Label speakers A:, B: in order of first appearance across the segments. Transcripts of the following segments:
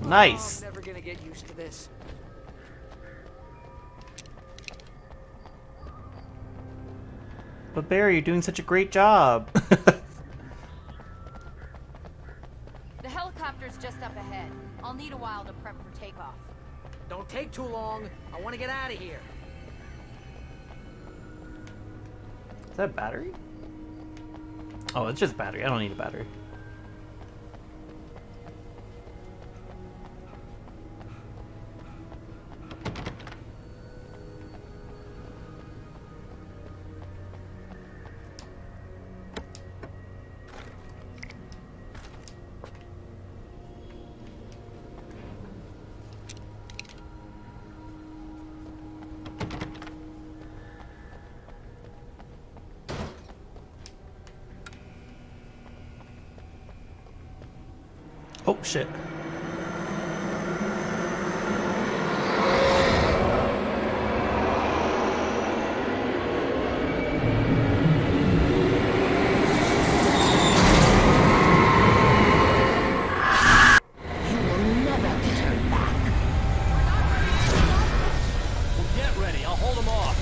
A: Nice.
B: I'm never gonna get used to this.
A: But Barry, you're doing such a great job.
C: The helicopter's just up ahead. I'll need a while to prep for takeoff.
B: Don't take too long. I want to get out of here.
A: Is that a battery? Oh, it's just battery. I don't need a battery. Oh, shit.
D: Get ready, I'll hold them off.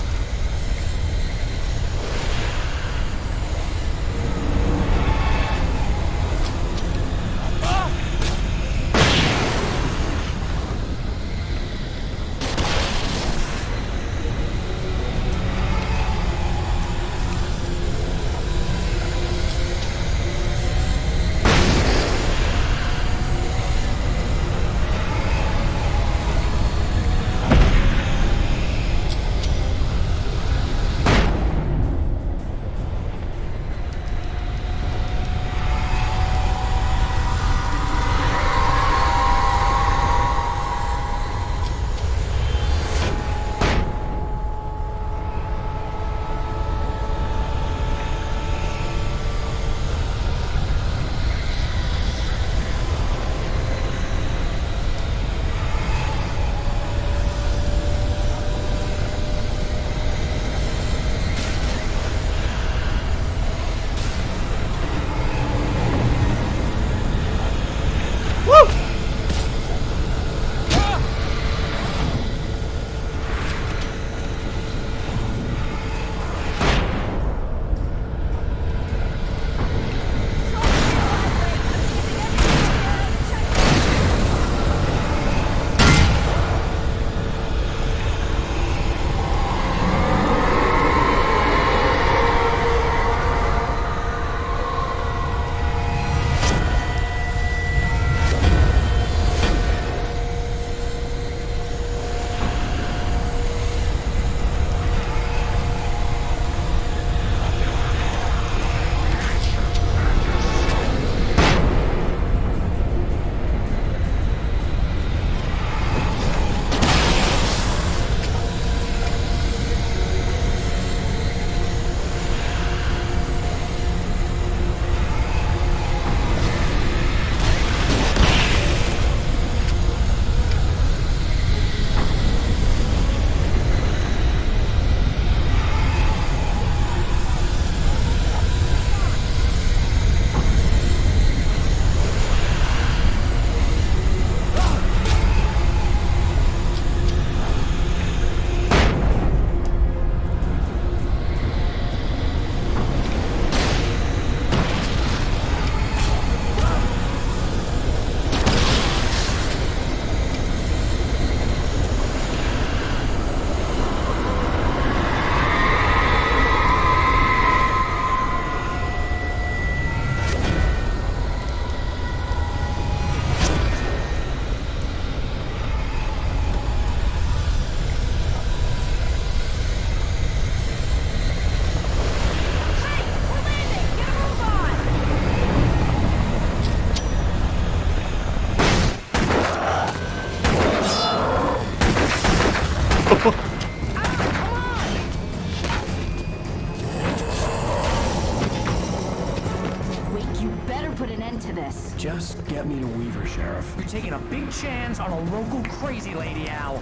E: Just get me to Weaver, Sheriff.
B: You're taking a big chance on a local crazy lady, Al.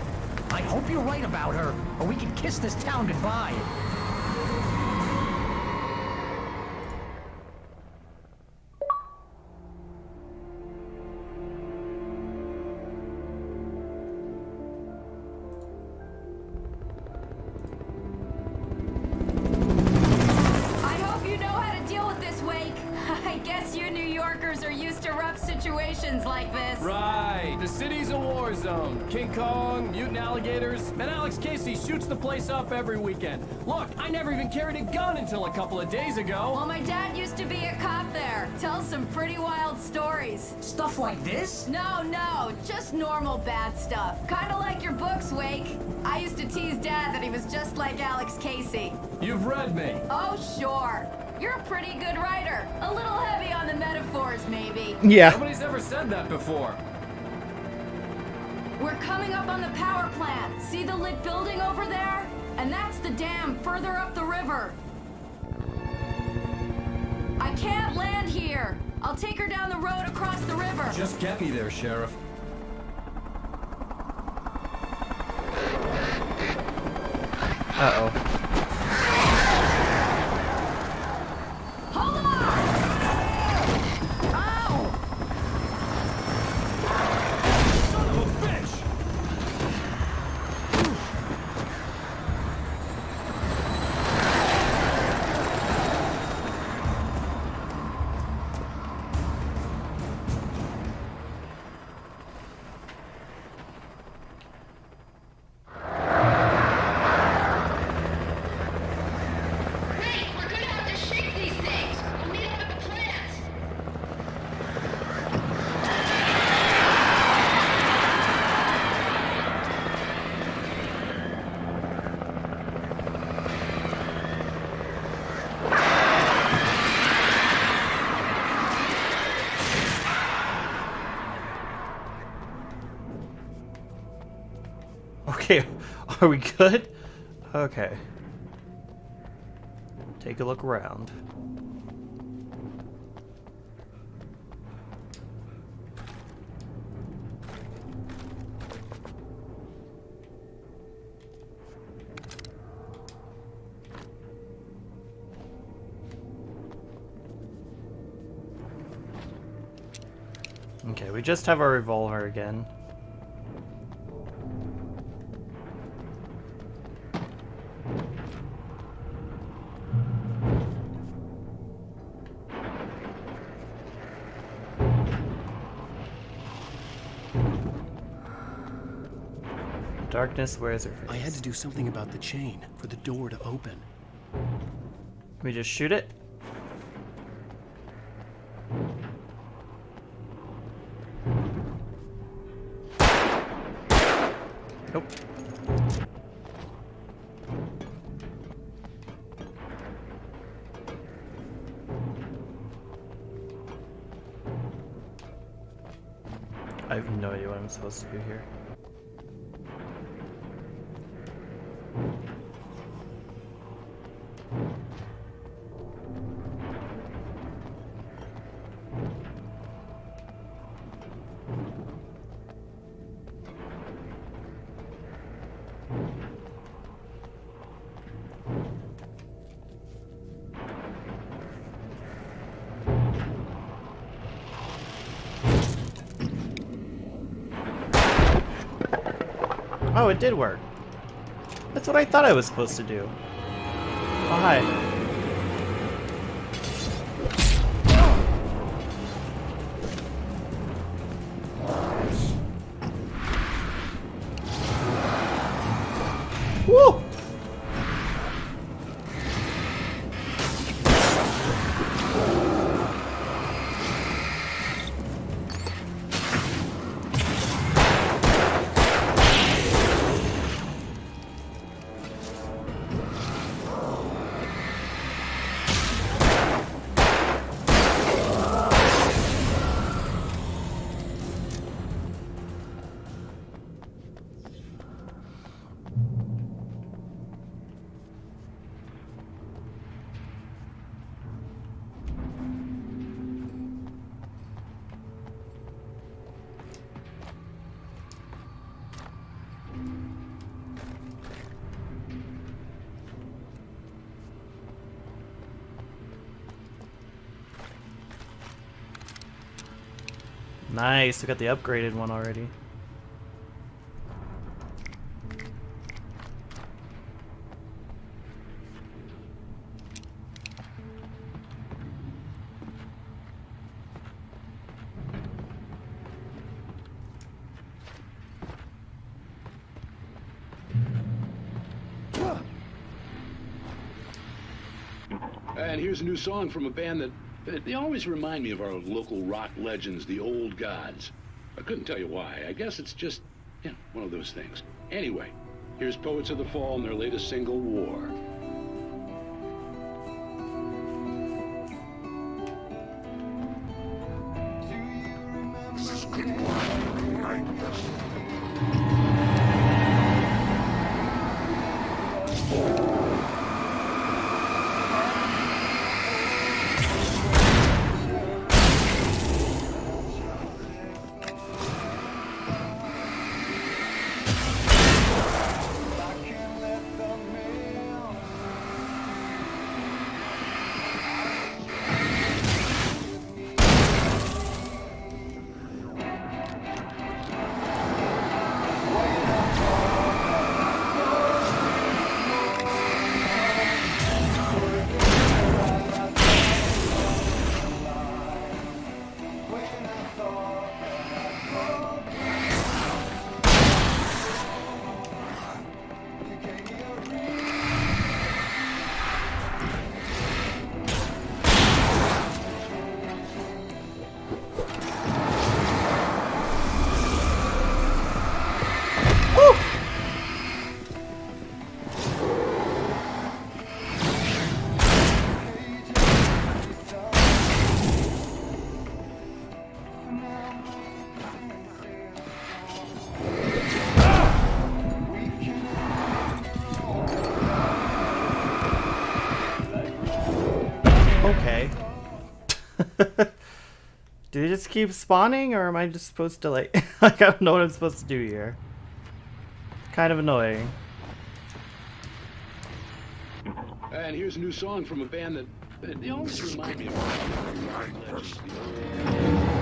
B: I hope you're right about her, or we can kiss this town goodbye.
C: I guess you New Yorkers are used to rough situations like this.
E: Right. The city's a war zone. King Kong, mutant alligators, and Alex Casey shoots the place up every weekend. Look, I never even carried a gun until a couple of days ago.
C: Well, my dad used to be a cop there. Tells some pretty wild stories.
B: Stuff like this?
C: No, just normal bad stuff. Kinda like your books, Wake. I used to tease Dad that he was just like Alex Casey.
E: You've read me.
C: Oh, sure. You're a pretty good writer. A little heavy on the metaphors, maybe.
A: Yeah.
E: Nobody's ever said that before.
C: We're coming up on the power plant. See the lit building over there? And that's the dam further up the river. I can't land here. I'll take her down the road across the river.
E: Just get me there, Sheriff.
A: Uh-oh.
C: Hold on! Ow!
E: Son of a bitch!
C: Wait, we're gonna have to shake these things. We'll meet up at the plant.
A: Okay, are we good? Okay. Take a look around. Okay, we just have our revolver again. Darkness wears her face.
E: I had to do something about the chain for the door to open.
A: Can we just shoot it? Nope. I have no idea what I'm supposed to do here. Oh, it did work. That's what I thought I was supposed to do. Oh, hi. Woo! Nice, we got the upgraded one already.
D: And here's a new song from a band that they always remind me of our local rock legends, the Old Gods. I couldn't tell you why. I guess it's just, one of those things. Anyway, here's Poets of the Fall and their latest single, War.
A: Okay. Do they just keep spawning, or am I just supposed to, like, like, I don't know what I'm supposed to do here. Kind of annoying.
D: And here's a new song from a band that they always remind me of our rock legends, the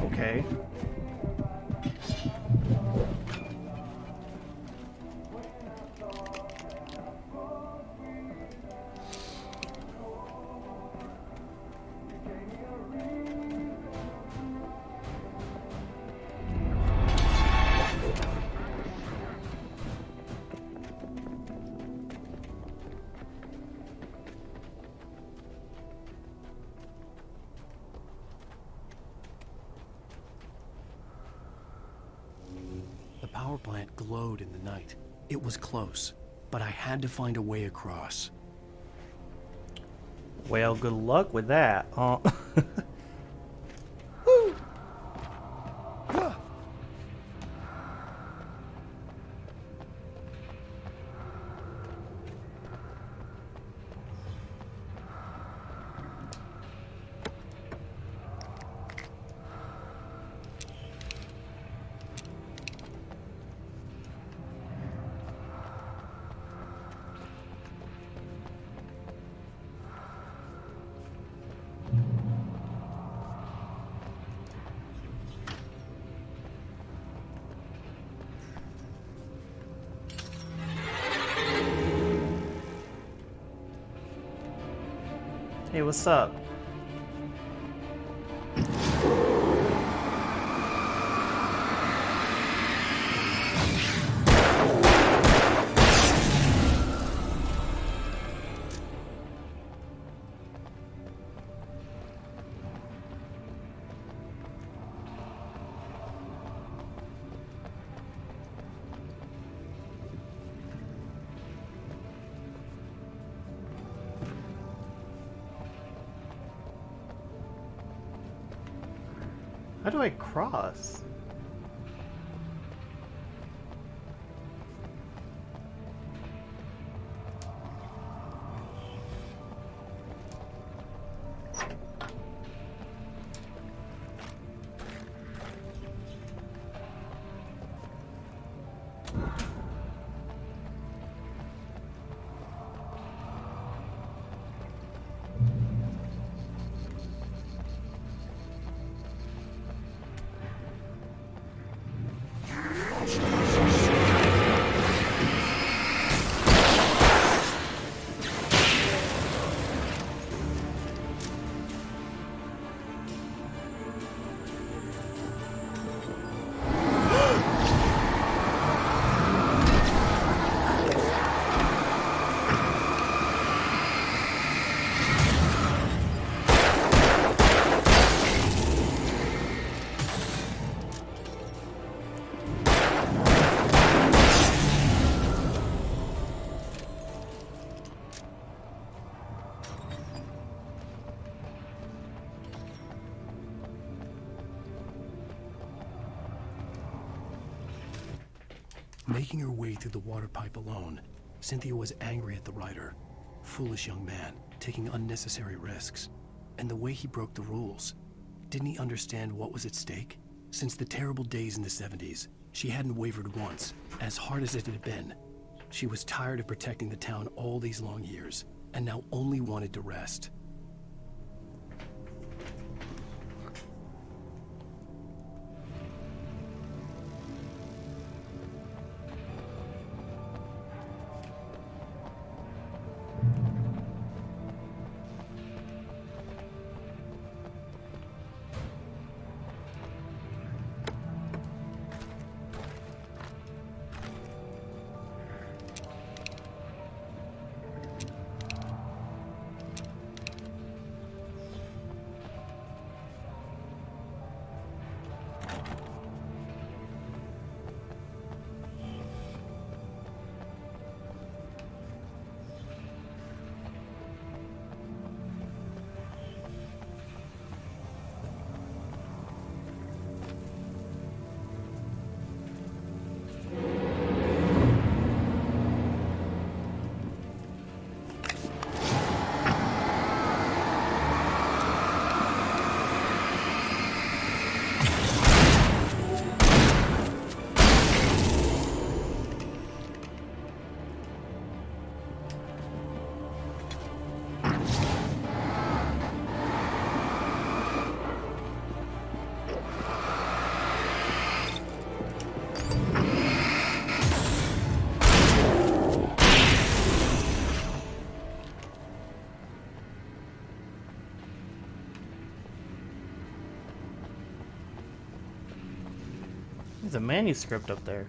A: Okay.
F: The power plant glowed in the night. It was close, but I had to find a way across.
A: Well, good luck with that. Hey, what's up? How do I cross?
F: Making her way through the water pipe alone, Cynthia was angry at the writer. Foolish young man, taking unnecessary risks. And the way he broke the rules. Didn't he understand what was at stake? Since the terrible days in the 70s, she hadn't wavered once, as hard as it had been. She was tired of protecting the town all these long years, and now only wanted to rest.
A: There's a manuscript up there.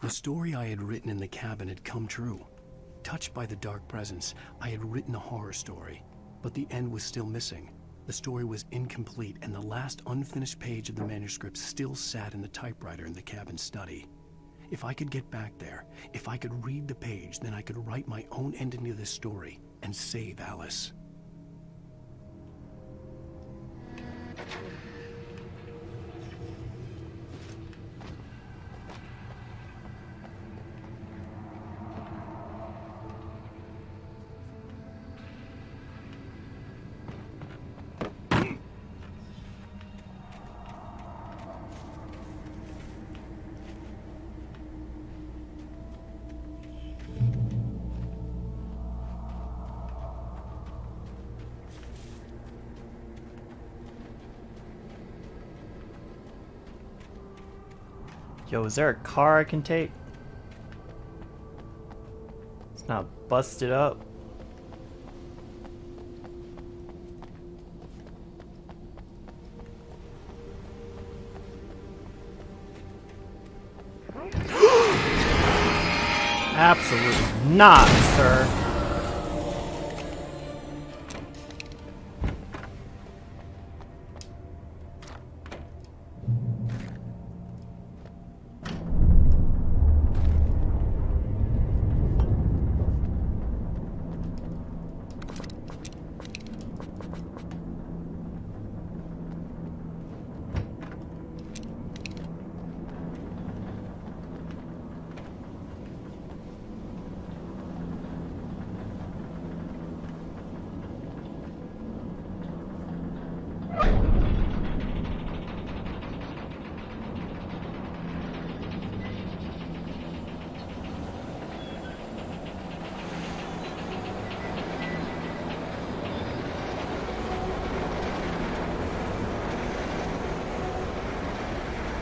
F: The story I had written in the cabin had come true. Touched by the dark presence, I had written a horror story, but the end was still missing. The story was incomplete, and the last unfinished page of the manuscript still sat in the typewriter in the cabin study. If I could get back there, if I could read the page, then I could write my own ending to this story and save Alice.
A: Yo, is there a car I can take? It's not busted up. Absolutely not, sir.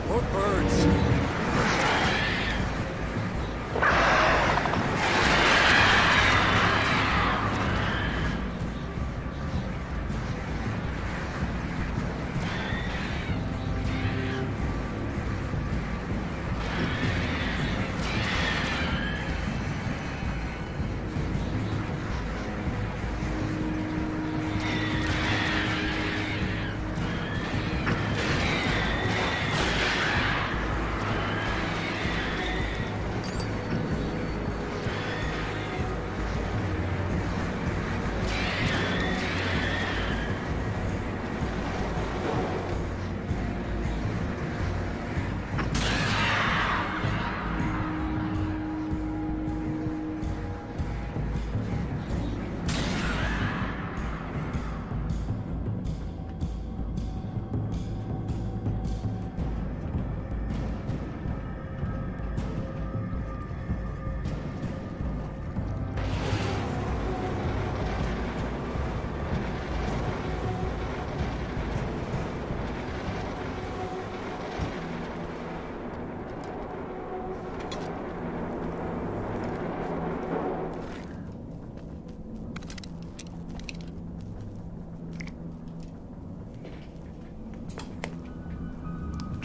F: More birds.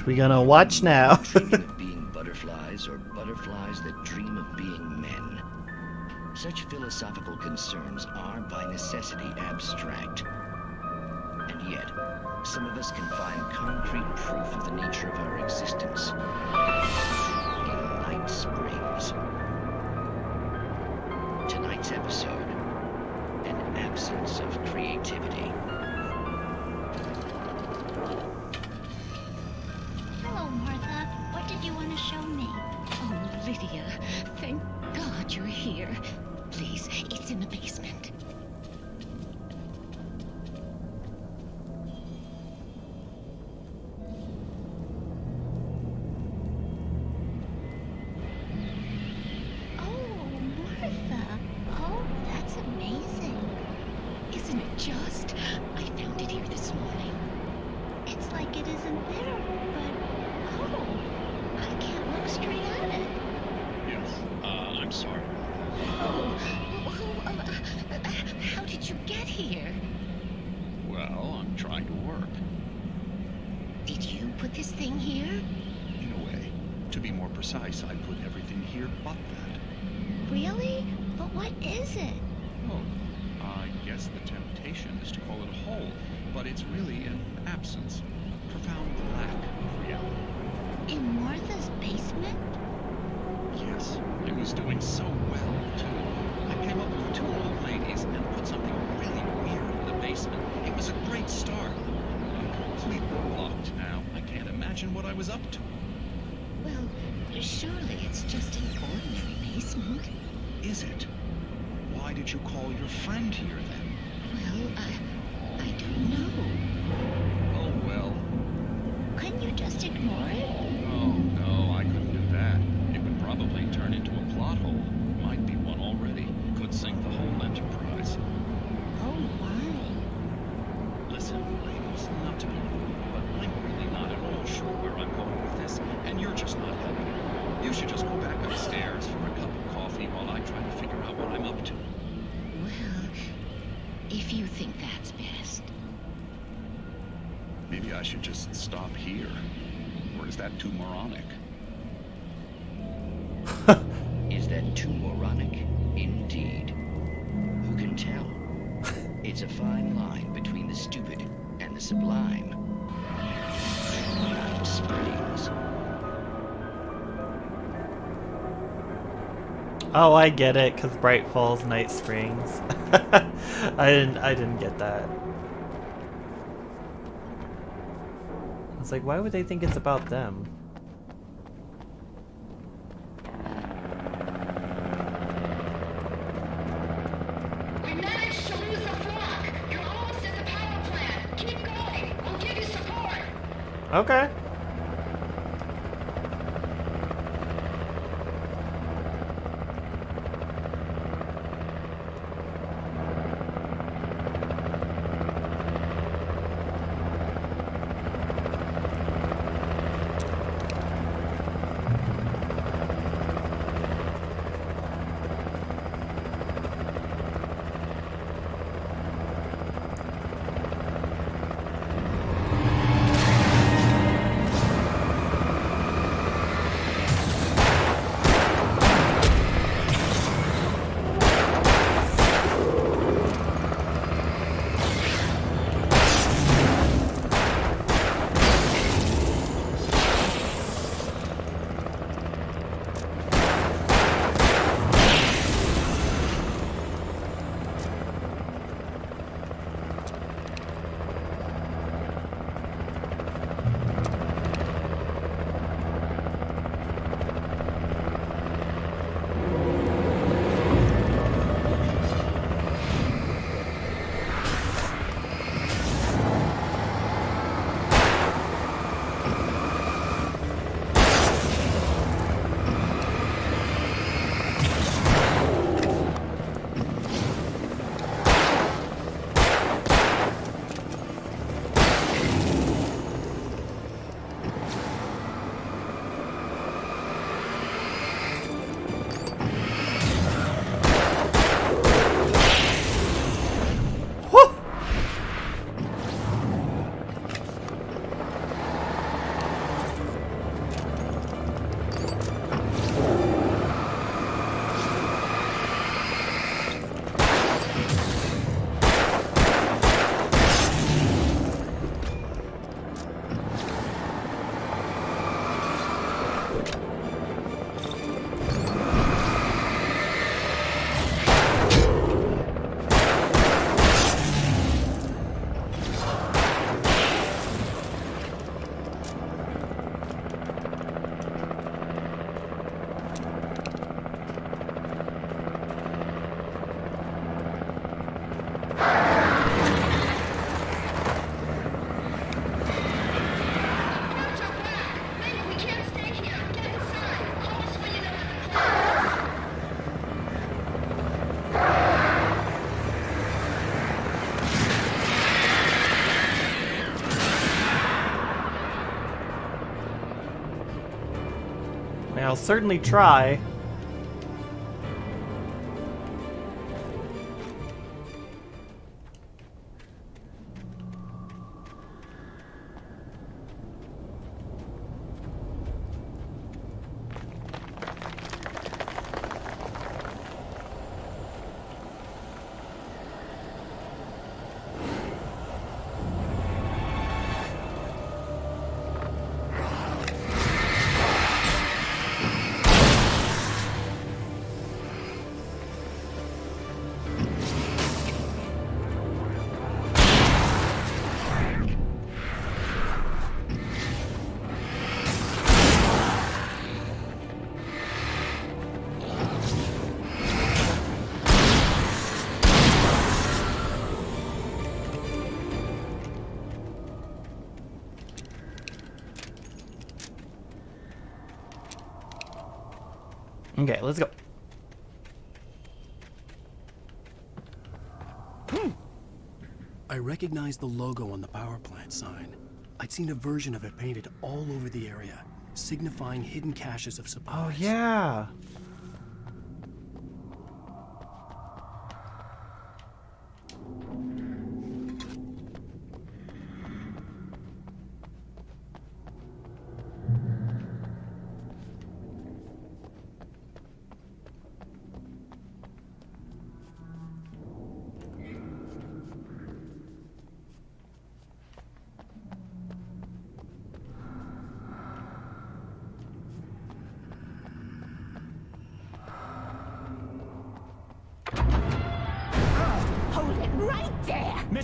A: We gonna watch now.
G: Dreaming of being butterflies or butterflies that dream of being men. Such philosophical concerns are by necessity abstract. And yet, some of us can find concrete proof of the nature of our existence in Night Springs. Tonight's episode, an absence of creativity.
H: Hello, Martha. What did you want to show me?
I: Oh, Lydia, thank God you're here. Please, it's in the basement.
H: Oh, Martha. Oh, that's amazing.
I: Isn't it just? I found it here this morning.
H: It's like it isn't there, but oh, I can't look straight at it.
J: Yes, I'm sorry.
I: How did you get here?
J: Well, I'm trying to work.
I: Did you put this thing here?
J: In a way. To be more precise, I put everything here but that.
H: Really? But what is it?
J: Oh, I guess the temptation is to call it a hole, but it's really an absence. Profound lack of reality.
H: In Martha's basement?
J: Yes, it was doing so well, too. I came up with 2 old ladies and put something really weird in the basement. It was a great start. I'm completely blocked now. I can't imagine what I was up to.
I: Well, surely it's just an ordinary basement.
J: Is it? Why did you call your friend here, then?
I: Well, I don't know.
J: Oh, well.
H: Couldn't you just ignore it?
J: Oh, no, I couldn't do that. It would probably turn into a plot hole. Might be one already. Could sink the whole enterprise.
H: Oh, why?
J: Listen, ladies, not to be rude, but I'm really not at all sure where I'm going with this, and you're just not helping. You should just go back upstairs for a cup of coffee while I try to figure out what I'm up to.
I: Well, if you think that's best.
J: Maybe I should just stop here. Or is that too moronic?
G: too moronic indeed. Who can tell? It's a fine line between the stupid and the sublime. Night Springs.
A: Oh, I get it, because Bright Falls, Night Springs. I didn't get that. I was like, why would they think it's about them?
H: We managed to lose the flock. You're almost at the power plant. Keep going. We'll give you support.
A: Okay. I'll certainly try. Okay, let's go.
F: I recognized the logo on the power plant sign. I'd seen a version of it painted all over the area, signifying hidden caches of supplies.
A: Oh, yeah.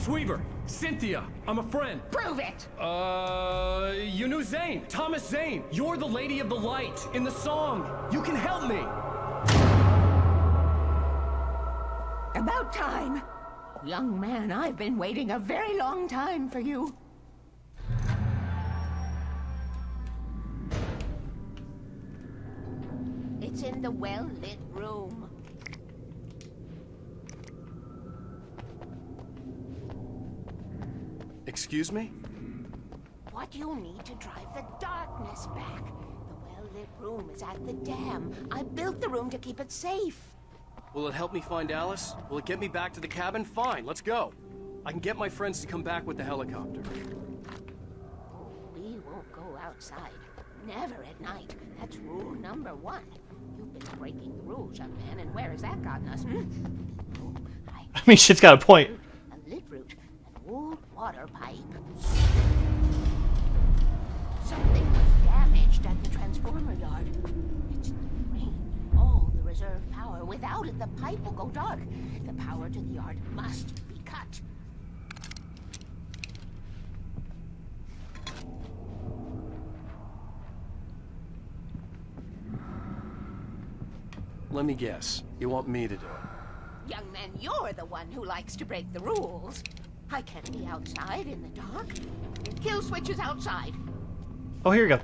E: Miss Weaver, Cynthia, I'm a friend.
I: Prove it!
E: You knew Zane, Thomas Zane. You're the Lady of the Light in the song. You can help me.
I: About time. Young man, I've been waiting a very long time for you. It's in the well-lit room.
F: Excuse me?
I: What you need to drive the darkness back. The well-lit room is at the dam. I built the room to keep it safe.
F: Will it help me find Alice? Will it get me back to the cabin? Fine, let's go. I can get my friends to come back with the helicopter.
I: We won't go outside. Never at night. That's rule number 1. You've been breaking the rules, young man, and where has that gotten us, Oh,
A: I mean, shit's got a point.
I: A lit route, an old water pipe. Something was damaged at the transformer yard. It's the rain. All the reserve power. Without it, the pipe will go dark. The power to the yard must be cut.
F: Let me guess. You want me to do it?
I: Young man, you're the one who likes to break the rules. I can't be outside in the dark. Kill switch is outside.
A: Oh, here we go.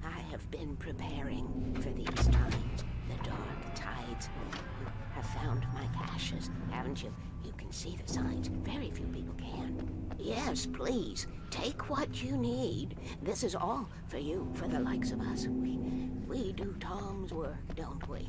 I: I have been preparing for these times. The dark tides. You have found my caches, haven't you? You can see the signs. Very few people can. Yes, please. Take what you need. This is all for you, for the likes of us. We do Tom's work, don't we?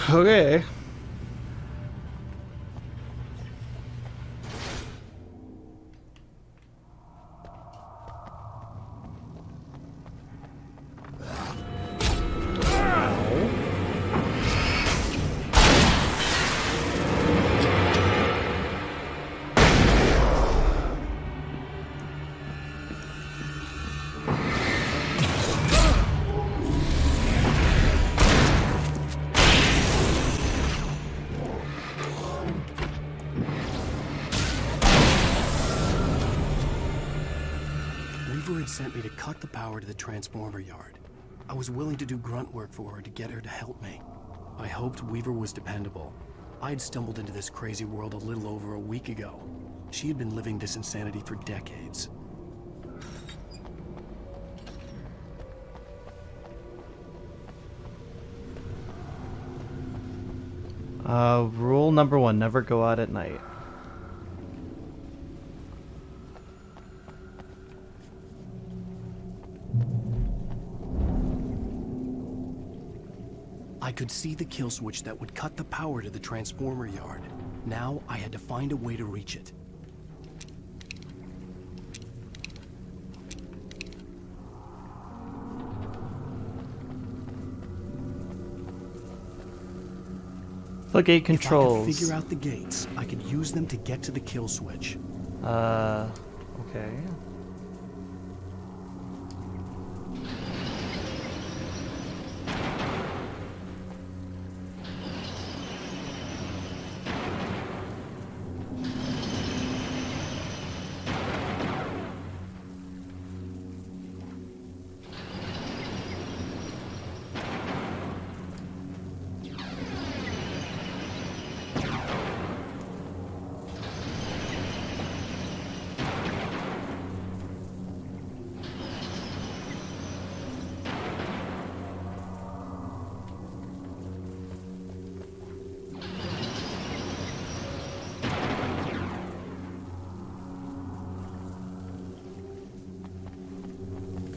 A: Okay.
F: Weaver had sent me to cut the power to the transformer yard. I was willing to do grunt work for her to get her to help me. I hoped Weaver was dependable. I'd stumbled into this crazy world a little over a week ago. She had been living this insanity for decades.
A: Rule number 1, never go out at night.
F: I could see the kill switch that would cut the power to the transformer yard. Now I had to find a way to reach it.
A: The gate controls.
F: If I could figure out the gates, I could use them to get to the kill switch.
A: Okay.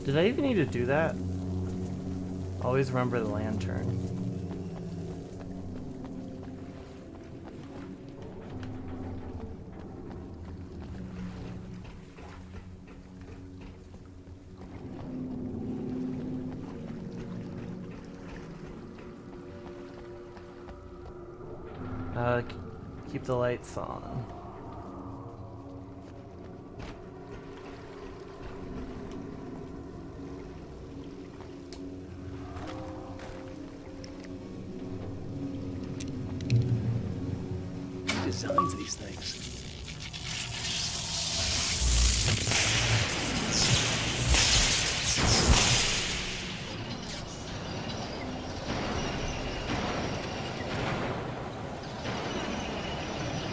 A: Did I even need to do that? Always remember the lantern. Keep the lights on.
F: Who designs these things?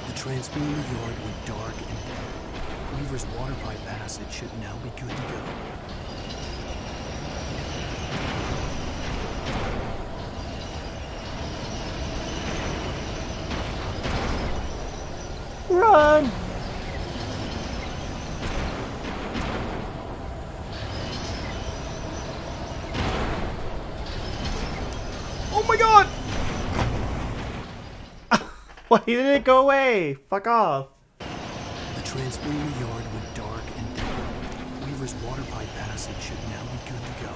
F: The transformer yard went dark and dead. Weaver's water pipe passage should now be good to go.
A: Run! Oh my god! Why did it go away? Fuck off.
F: The transformer yard went dark and dead. Weaver's water pipe passage should now be good to go.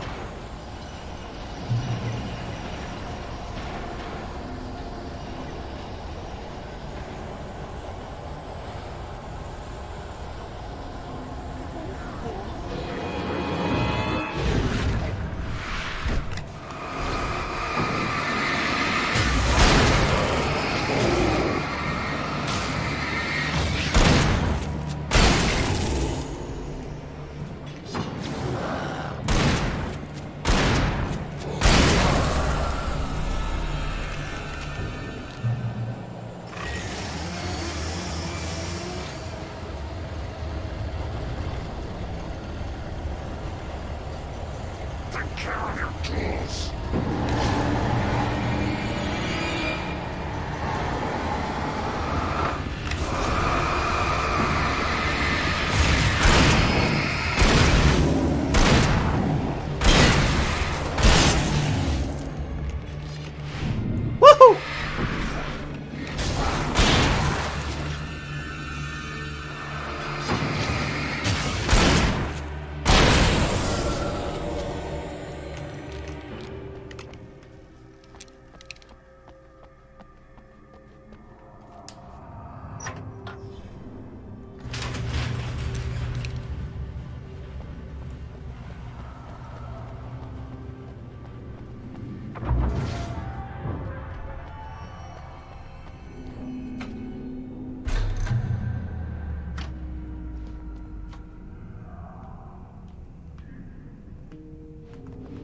A: Woohoo!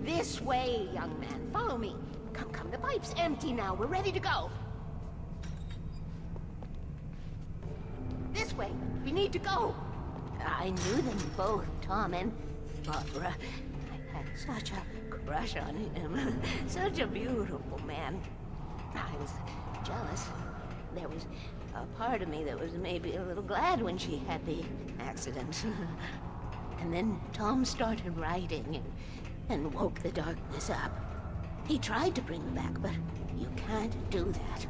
I: This way, young man. Follow me. Come, come. The pipe's empty now. We're ready to go. This way. We need to go. I knew them both, Tom and Barbara. I had such a crush on him. Such a beautiful man. I was jealous. There was a part of me that was maybe a little glad when she had the accident. And then Tom started writing and woke the darkness up. He tried to bring her back, but you can't do that.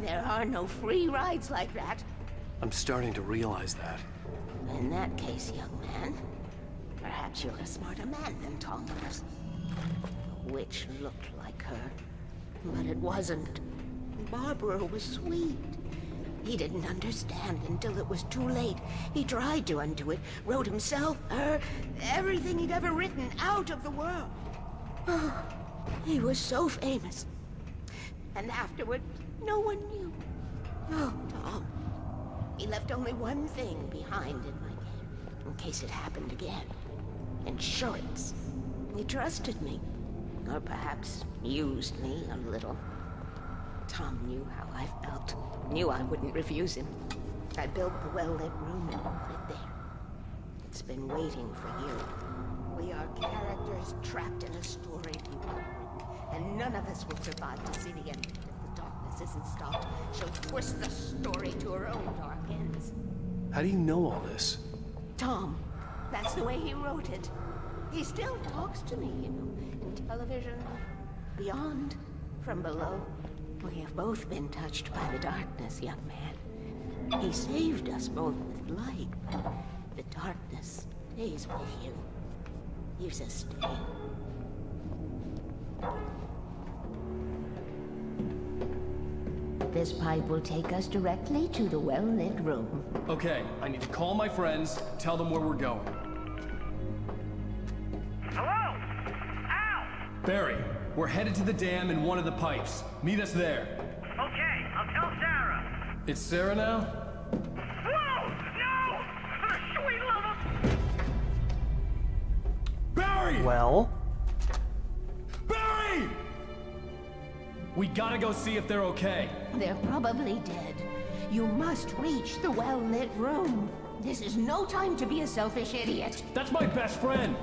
I: There are no free rides like that.
F: I'm starting to realize that.
I: In that case, young man, perhaps you're a smarter man than Tom was. The witch looked like her, but it wasn't. Barbara was sweet. He didn't understand until it was too late. He tried to undo it, wrote himself, her, everything he'd ever written out of the world. Oh, he was so famous. And afterward, no one knew. Oh, Tom. He left only one thing behind in my game, in case it happened again. Insurance. He trusted me. Or perhaps used me a little. Tom knew how I felt. Knew I wouldn't refuse him. I built the well-lit room and put it there. It's been waiting for you. We are characters trapped in a story we have written, and none of us will survive to see the end. If the darkness isn't stopped, she'll twist the story to her own dark ends.
F: How do you know all this?
I: Tom, that's the way he wrote it. He still talks to me, you know, in television, beyond, from below. We have both been touched by the darkness, young man. He saved us both with light, but the darkness stays with you. Leaves us stay. This pipe will take us directly to the well-lit room.
E: Okay, I need to call my friends, tell them where we're going.
B: Hello? Al!
E: Barry, we're headed to the dam in one of the pipes. Meet us there.
B: Okay, I'll tell Sarah.
E: It's Sarah now?
B: Whoa! No! For the sweet love of...
E: Barry!
A: Well,
E: Barry! We gotta go see if they're okay.
I: They're probably dead. You must reach the well-lit room. This is no time to be a selfish idiot.
E: That's my best friend.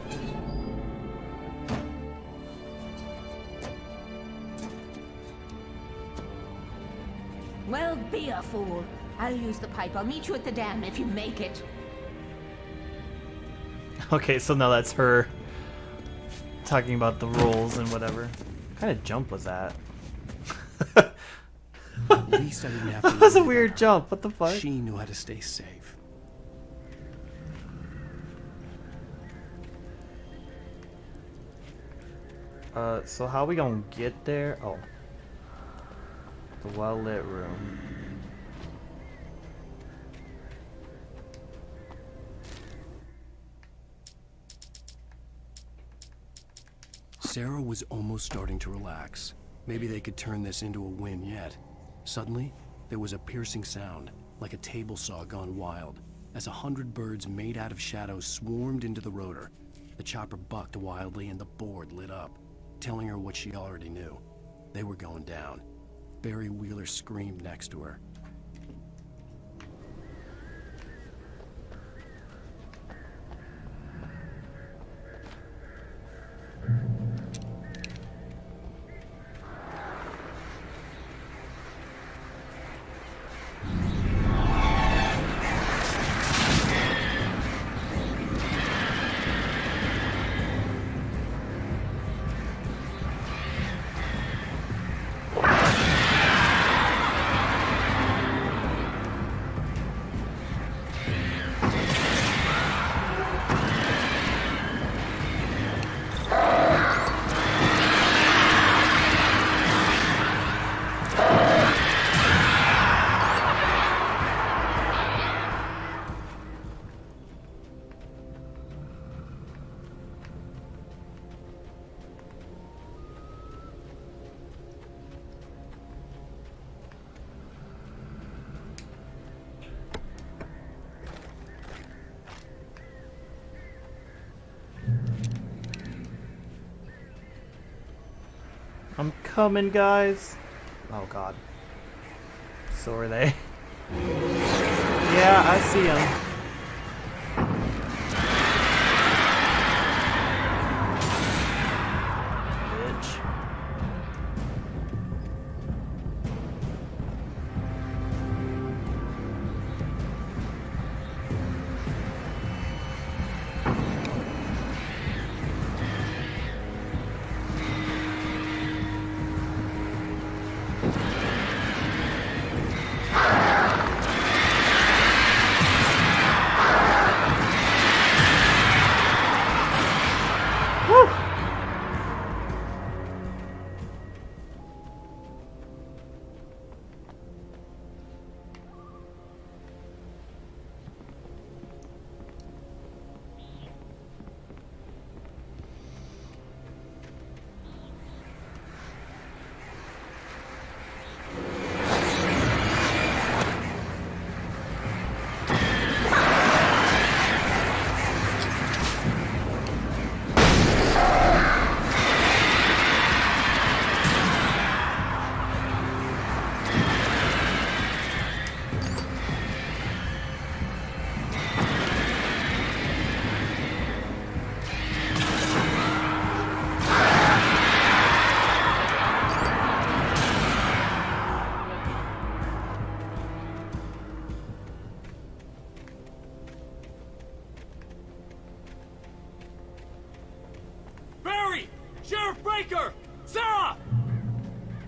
I: Well, be a fool. I'll use the pipe. I'll meet you at the dam if you make it.
A: okay, so now that's her talking about the rules and whatever. What kind of jump was that?
F: At least I didn't have to.
A: That was a
F: worry
A: weird
F: about
A: jump. What the fuck?
F: her. She knew how to stay safe.
A: So how we gonna get there? Oh. The well-lit room.
F: Sarah was almost starting to relax. Maybe they could turn this into a win yet. Suddenly, there was a piercing sound, like a table saw gone wild, as 100 birds made out of shadows swarmed into the rotor. The chopper bucked wildly and the board lit up, telling her what she already knew. They were going down. Barry Wheeler screamed next to her.
A: I'm coming, guys. Oh god. So are they. Yeah, I see them. Bitch.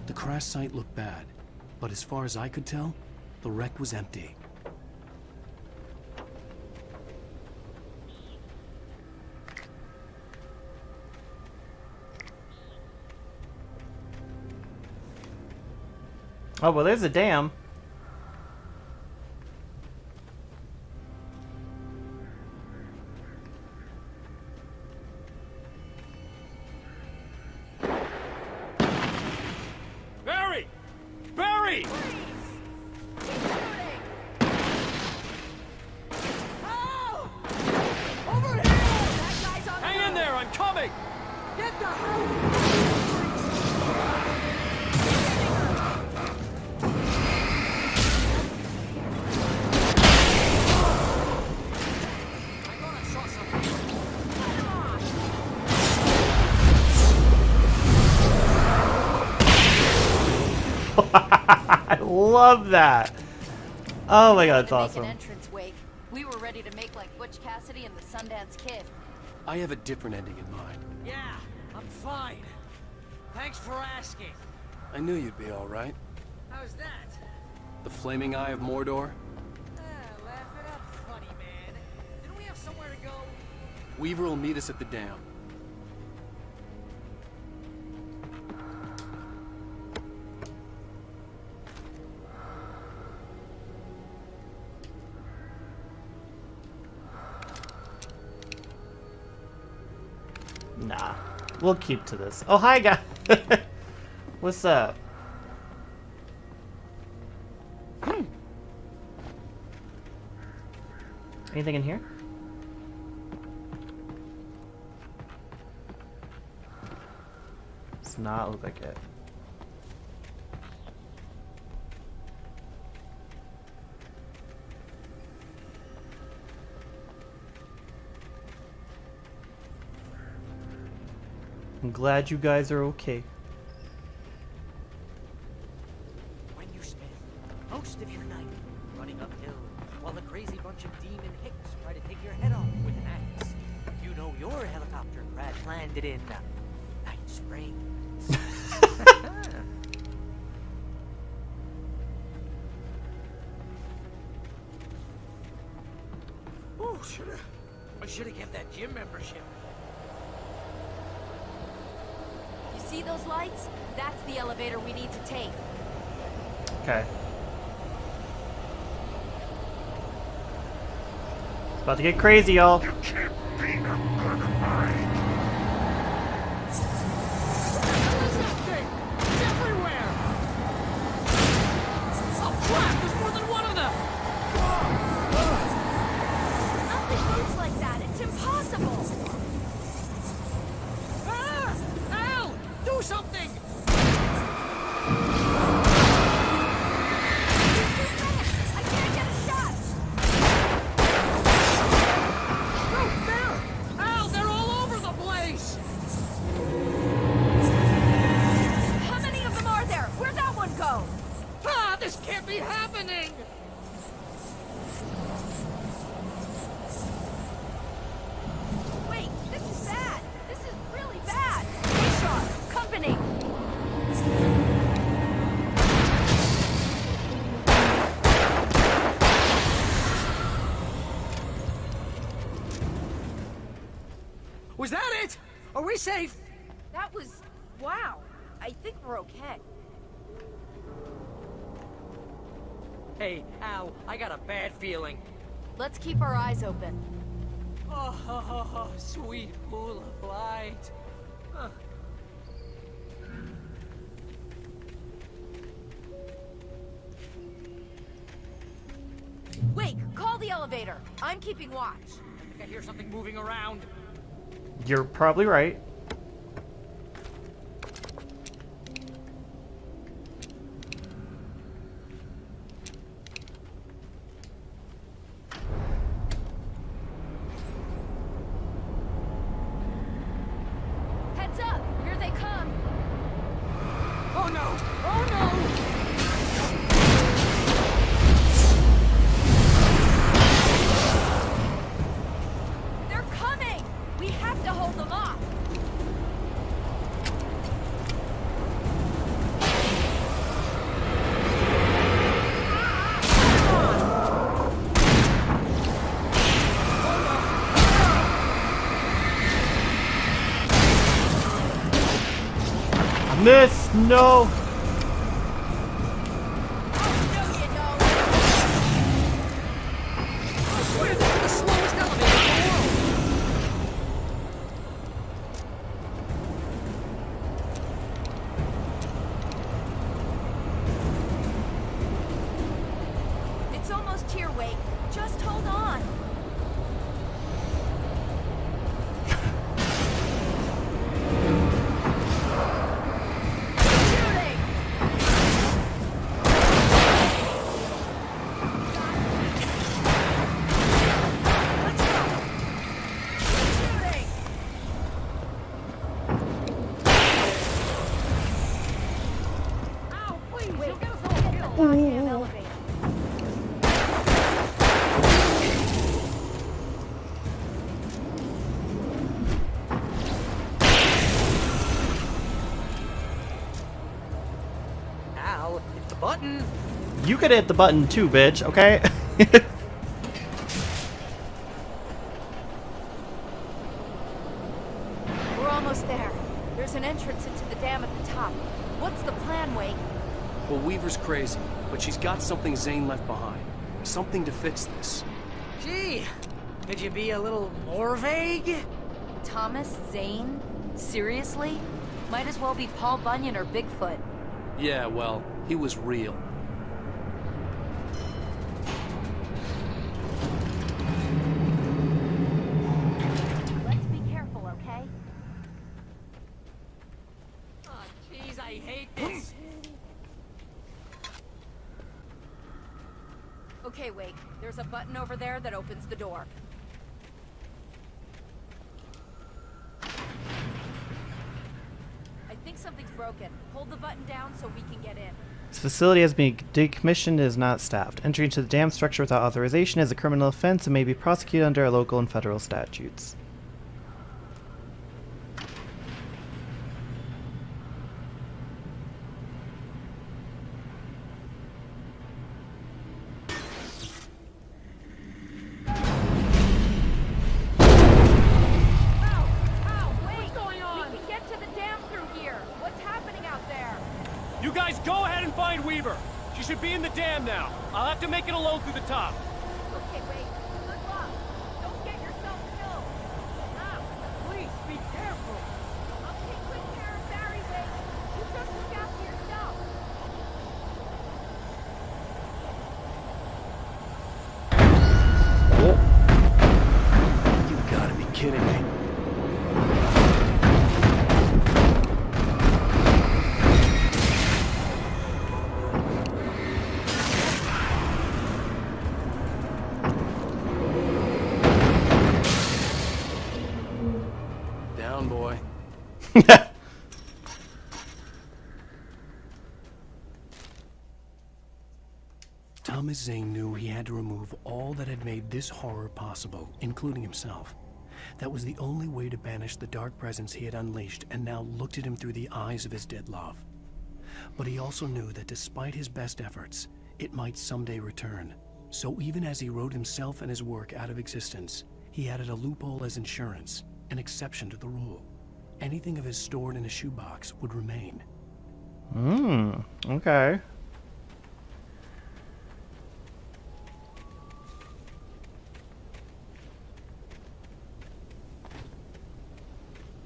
F: The crash site looked bad, but as far as I could tell, the wreck was empty.
A: Oh, well, there's a dam.
E: Barry! Barry!
C: Oh! Over here! That guy's on
E: Hang in there, I'm coming!
C: Get the hell!
B: I thought I saw something.
A: I love that. Oh my god, that's
C: To make
A: awesome.
C: an entrance, Wake. We were ready to make like Butch Cassidy and the Sundance Kid.
F: I have a different ending in mind.
B: Yeah, I'm fine. Thanks for asking.
F: I knew you'd be all right.
B: How's that?
F: The flaming eye of Mordor?
B: Laugh it up, funny man. Didn't we have somewhere to go?
F: Weaver will meet us at the dam.
A: Nah, we'll keep to this. Oh, hi, guys. What's up? Anything in here? Does not look like it. I'm glad you guys are okay.
K: When you spend most of your night running uphill while a crazy bunch of demon hicks try to take your head off with an axe, you know your helicopter crash landed in Night Springs. Oh, I should have kept that gym membership.
C: You see those lights? That's the elevator we need to take.
A: Okay. It's about to get crazy, y'all.
L: You can't be a good mind.
B: It's everywhere! Oh crap! There's more than one of them!
C: Nothing moves like that. It's impossible.
B: Ah! Al! Do something!
C: I can't get a shot.
B: Oh, there! Al, they're all over the place!
C: How many of them are there? Where'd that one go?
B: Ah, this can't be happening!
C: Wait, this is bad. This is really bad. Sharp, company.
B: Was that it? Are we safe?
C: That was... wow. I think we're okay.
B: Hey, Al, I got a bad feeling.
C: Let's keep our eyes open.
B: Oh, sweet pool of light. Huh.
C: Wait, call the elevator. I'm keeping watch.
B: I think I hear something moving around.
A: You're probably right.
C: Heads up! Here they come!
B: Oh no! Oh no!
C: They're coming! We have to hold them off!
A: Miss, no!
C: almost here, Wake. Just hold on.
K: Al, hit the button.
A: You could hit the button too, bitch, okay?
C: We're almost there. There's an entrance into the dam at the top. What's the plan, Wake?
F: Well, Weaver's crazy, but she's got something Zane left behind. Something to fix this.
K: Gee, could you be a little more vague?
C: Thomas Zane? Seriously? Might as well be Paul Bunyan or Bigfoot.
F: Yeah, well, he was real.
C: Let's be careful, okay?
K: Oh, jeez, I hate this.
C: Okay, Wake. There's a button over there that opens the door. I think something's broken. Hold the button down so we can get in.
A: This facility has been decommissioned and is not staffed. Entry into the dam structure without authorization is a criminal offense and may be prosecuted under local and federal statutes.
E: You guys go ahead and find Weaver. She should be in the dam now. I'll have to make it alone through the top.
C: Okay, wait. Good luck. Don't get yourself killed.
K: Ah, please, be careful.
C: I'll take good care of Barry, Wake. You just look after yourself.
F: You gotta be kidding me. Down, boy. Thomas Zane knew he had to remove all that had made this horror possible, including himself. That was the only way to banish the dark presence he had unleashed and now looked at him through the eyes of his dead love. But he also knew that despite his best efforts, it might someday return. So even as he wrote himself and his work out of existence, he added a loophole as insurance, an exception to the rule. Anything of his stored in a shoebox would remain.
A: Okay.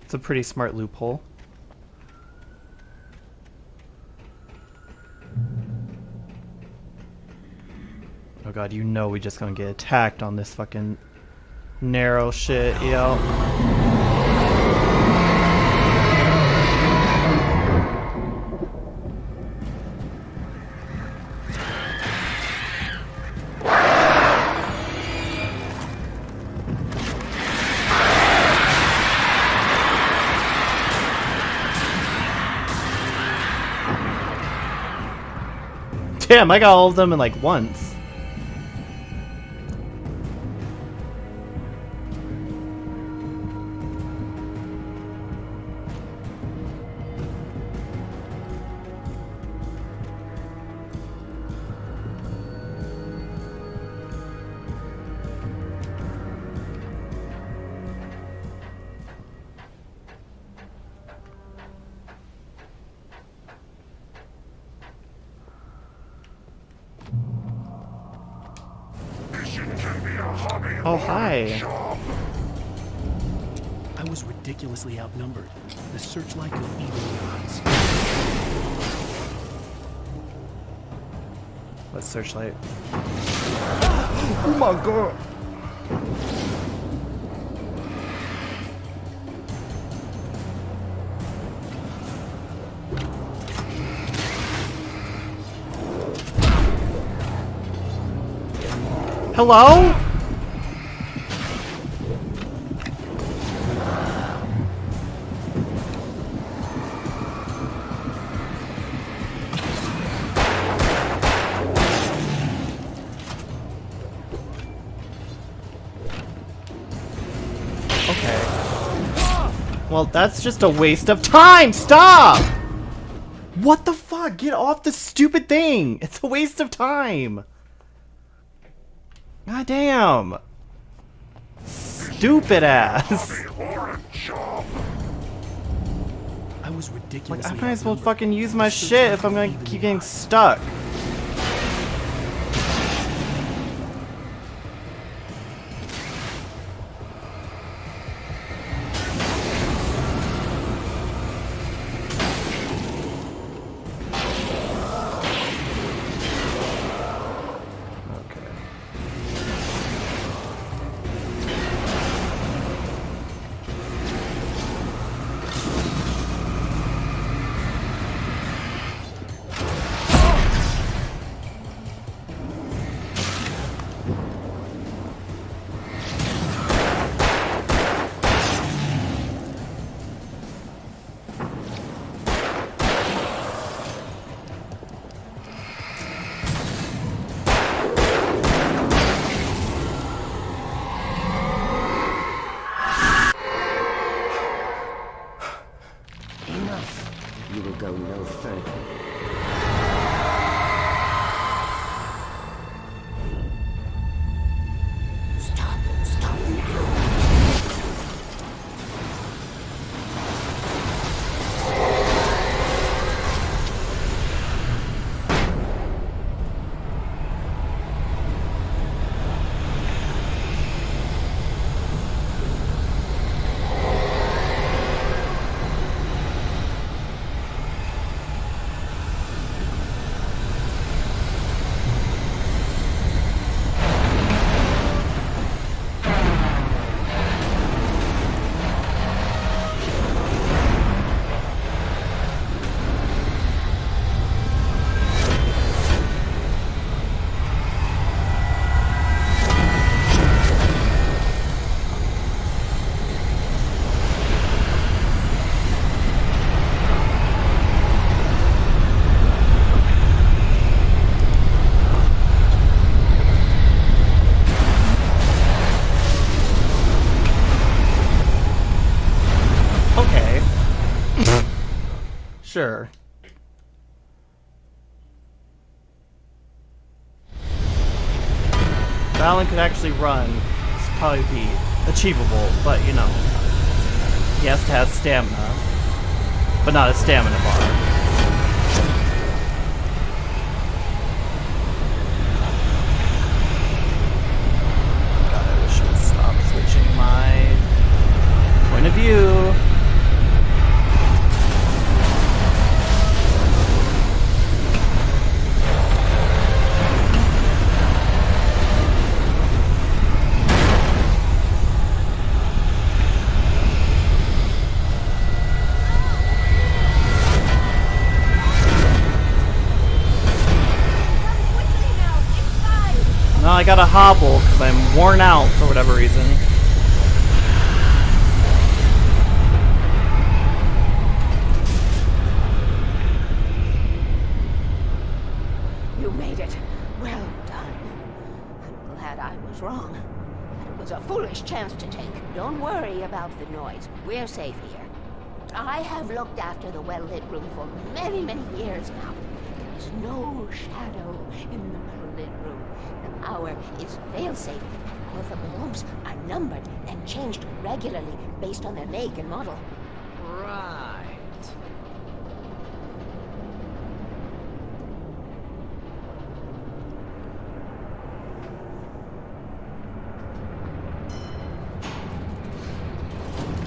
A: It's a pretty smart loophole. Oh god, you know we just gonna get attacked on this fucking narrow shit, yo. Damn, I got all of them in like once. Oh, hi.
F: I was ridiculously outnumbered. The searchlight could even the odds.
A: Let's searchlight. Oh my god! Hello? Well, that's just a waste of time! Stop! What the fuck? Get off the stupid thing! It's a waste of time! God damn! Stupid ass!
F: I was ridiculous.
A: Like, I might as well fucking use my shit if I'm gonna keep getting stuck.
I: You will go no further. Stop now.
A: Sure. If Alan could actually run, this would probably be achievable, but you know, he has to have stamina, but not a stamina bar. God, I wish I would stop switching my point of view. No, I gotta hobble because I'm worn out for whatever reason.
I: You made it. Well done. I'm glad I was wrong. It was a foolish chance to take. Don't worry about the noise. We're safe here. I have looked after the well-lit room for many, many years now. There is no shadow in the well-lit room. The power is fail-safe, and all of the bulbs are numbered and changed regularly based on their make and model.
E: Right.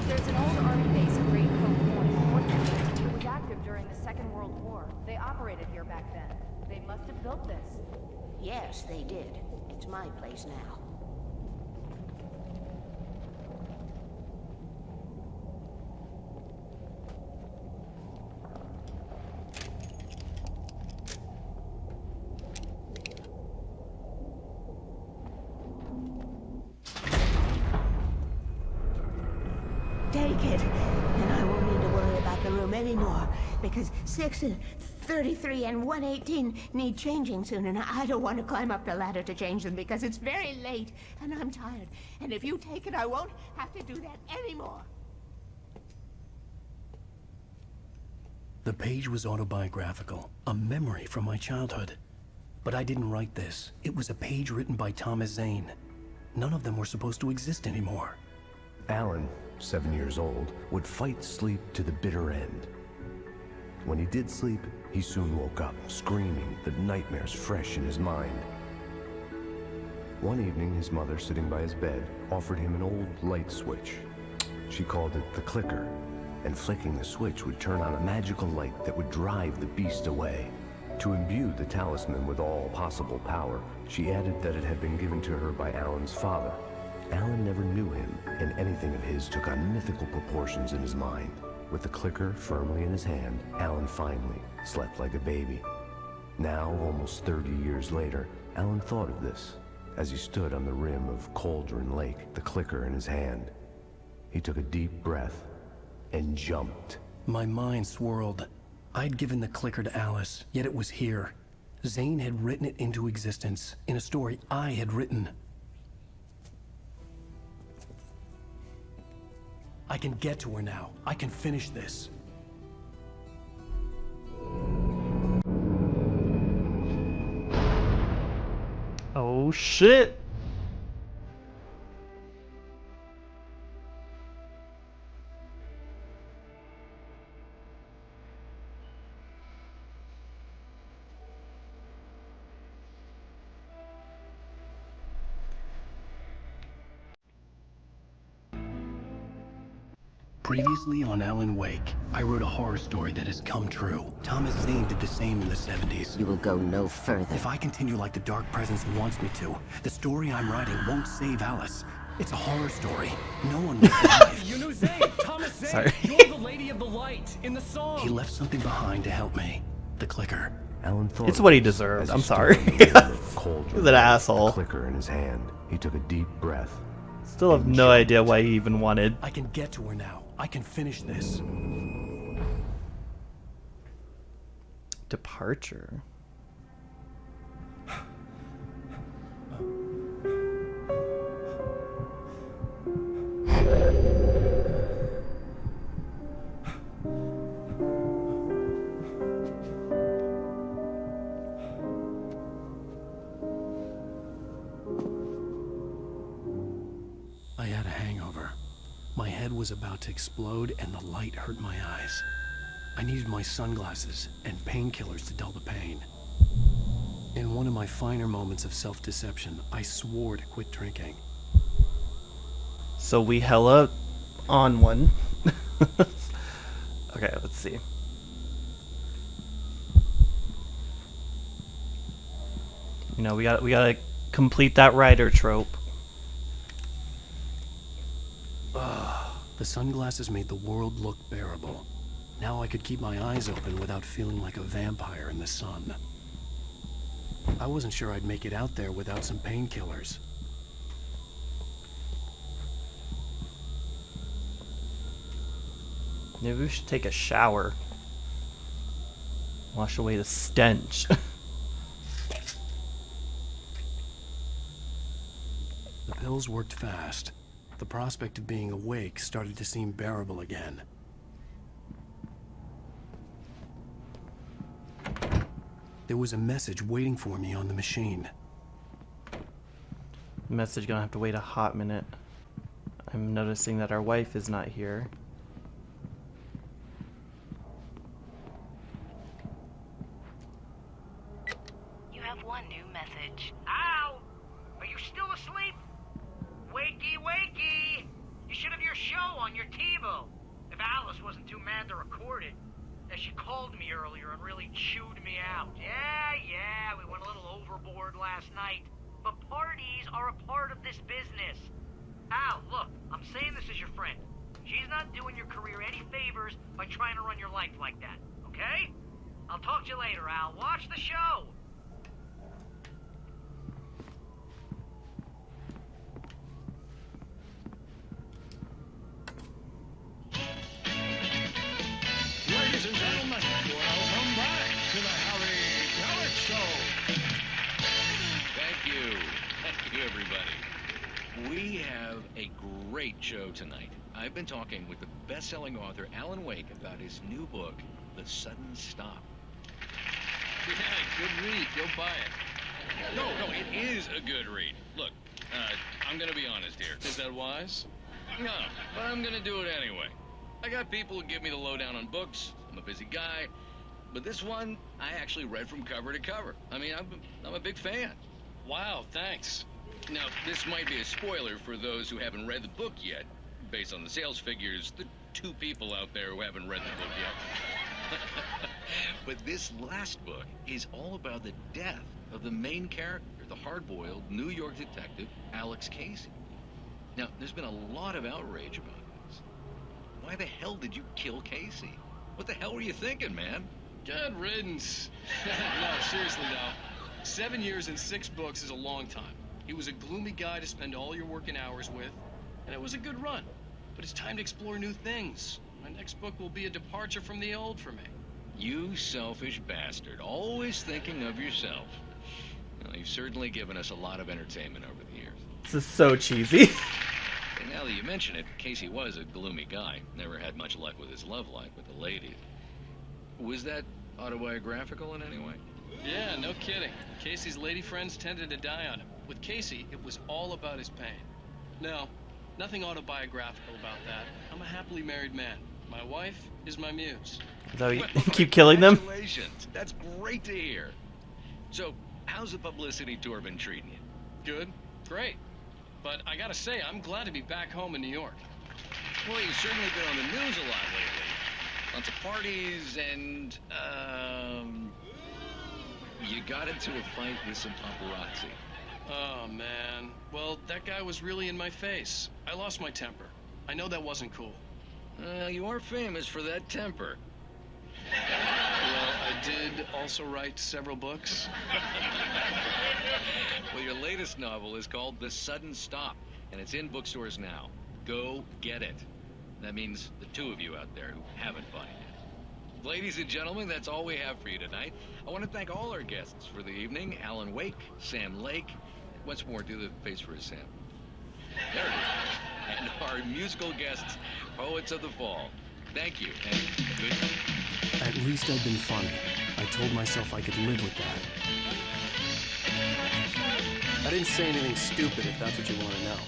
M: There's an old army base at Great Cove Point. It was active during the Second World War. They operated here back then. They must have built this.
I: Yes, they did. It's my place now. Take it, and I won't need to worry about the room anymore, because 6 and 33 and 118 need changing soon, and I don't want to climb up the ladder to change them because it's very late, and I'm tired. And if you take it, I won't have to do that anymore.
F: The page was autobiographical, a memory from my childhood. But I didn't write this. It was a page written by Thomas Zane. None of them were supposed to exist anymore.
N: Alan, 7 years old, would fight sleep to the bitter end. When he did sleep, he soon woke up, screaming, the nightmares fresh in his mind. One evening, his mother, sitting by his bed, offered him an old light switch. She called it the clicker, and flicking the switch would turn on a magical light that would drive the beast away. To imbue the talisman with all possible power, she added that it had been given to her by Alan's father. Alan never knew him, and anything of his took on mythical proportions in his mind. With the clicker firmly in his hand, Alan finally slept like a baby. Now, almost 30 years later, Alan thought of this as he stood on the rim of Cauldron Lake, the clicker in his hand. He took a deep breath and jumped.
F: My mind swirled. I'd given the clicker to Alice, yet it was here. Zane had written it into existence in a story I had written. I can get to her now. I can finish this.
A: Oh shit!
F: Previously on Alan Wake, I wrote a horror story that has come true. Thomas Zane did the same in the 70s.
I: You will go no further.
F: If I continue like the Dark Presence wants me to, the story I'm writing won't save Alice. It's a horror story. No one will survive.
E: You knew Zane! Thomas Zane!
A: Sorry.
E: You're the Lady of the Light in the song!
F: He left something behind to help me. The clicker.
N: Alan thought
A: It's what he
N: of this
A: deserved.
N: as
A: I'm
N: stood
A: sorry.
N: on the rim of Cauldron
A: He's an
N: Lake,
A: asshole.
N: the clicker in his hand. He took a deep breath.
A: Still have no idea why he even wanted.
F: I can get to her now. I can finish this.
A: Departure.
F: I had a hangover. My head was about to explode and the light hurt my eyes. I needed my sunglasses and painkillers to dull the pain. In one of my finer moments of self-deception, I swore to quit drinking.
A: So we hella on one. Okay, let's see. You know, we gotta complete that writer trope.
F: The sunglasses made the world look bearable. Now I could keep my eyes open without feeling like a vampire in the sun. I wasn't sure I'd make it out there without some painkillers.
A: Maybe we should take a shower. Wash away the stench.
F: The pills worked fast. The prospect of being awake started to seem bearable again. There was a message waiting for me on the machine.
A: Message gonna have to wait a hot minute. I'm noticing that our wife is not here.
O: You have one new message.
B: Ow! Are you still asleep? Wakey, wakey! You should have your show on your TiVo. If Alice wasn't too mad to record it. As she called me earlier and really chewed me out. Yeah, went a little overboard last night. But parties are a part of this business. Al, look, I'm saying this as your friend. She's not doing your career any favors by trying to run your life like that, okay? I'll talk to you later, Al. Watch the show!
J: Ladies and gentlemen, welcome back to the Harry Gallic Show.
P: Thank you. Thank you, everybody. We have a great show tonight. I've been talking with the best-selling author Alan Wake about his new book, The Sudden Stop.
E: Yeah, good read. Go buy it.
P: No, it is a good read. Look, I'm gonna be honest here.
E: Is that wise?
P: No, but I'm gonna do it anyway. I got people who give me the lowdown on books. I'm a busy guy. But this one, I actually read from cover to cover. I mean, I'm a big fan.
E: Wow, thanks.
P: Now, this might be a spoiler for those who haven't read the book yet. Based on the sales figures, the 2 people out there who haven't read the book yet. But this last book is all about the death of the main character, the hard-boiled New York detective, Alex Casey. Now, there's been a lot of outrage about this. Why the hell did you kill Casey? What the hell were you thinking, man?
E: Good riddance. No, seriously though. 7 years and 6 books is a long time. He was a gloomy guy to spend all your working hours with, and it was a good run. But it's time to explore new things. My next book will be a departure from the old for me.
P: You selfish bastard, always thinking of yourself. Well, you've certainly given us a lot of entertainment over the years.
A: This is so cheesy.
P: And now that you mention it, Casey was a gloomy guy. Never had much luck with his love life with the ladies. Was that autobiographical in any way?
E: Yeah, no kidding. Casey's lady friends tended to die on him. With Casey, it was all about his pain. No, nothing autobiographical about that. I'm a happily married man. My wife is my muse.
A: So you keep killing them?
P: Congratulations. That's great to hear. So, how's the publicity tour been treating you?
E: Good. Great. But I gotta say, I'm glad to be back home in New York.
P: Well, you've certainly been on the news a lot lately. Lots of parties and, you got into a fight with some paparazzi.
E: Oh, man. Well, that guy was really in my face. I lost my temper. I know that wasn't cool.
P: You are famous for that temper.
E: Well, I did also write several books.
P: Well, your latest novel is called The Sudden Stop, and it's in bookstores now. Go get it. That means the 2 of you out there who haven't bought it yet. Ladies and gentlemen, that's all we have for you tonight. I want to thank all our guests for the evening. Alan Wake, Sam Lake. Once more, do the face for Sam. There it is. And our musical guests, Poets of the Fall. Thank you, and good night.
F: At least I'd been funny. I told myself I could live with that. I didn't say anything stupid, if that's what you want to know.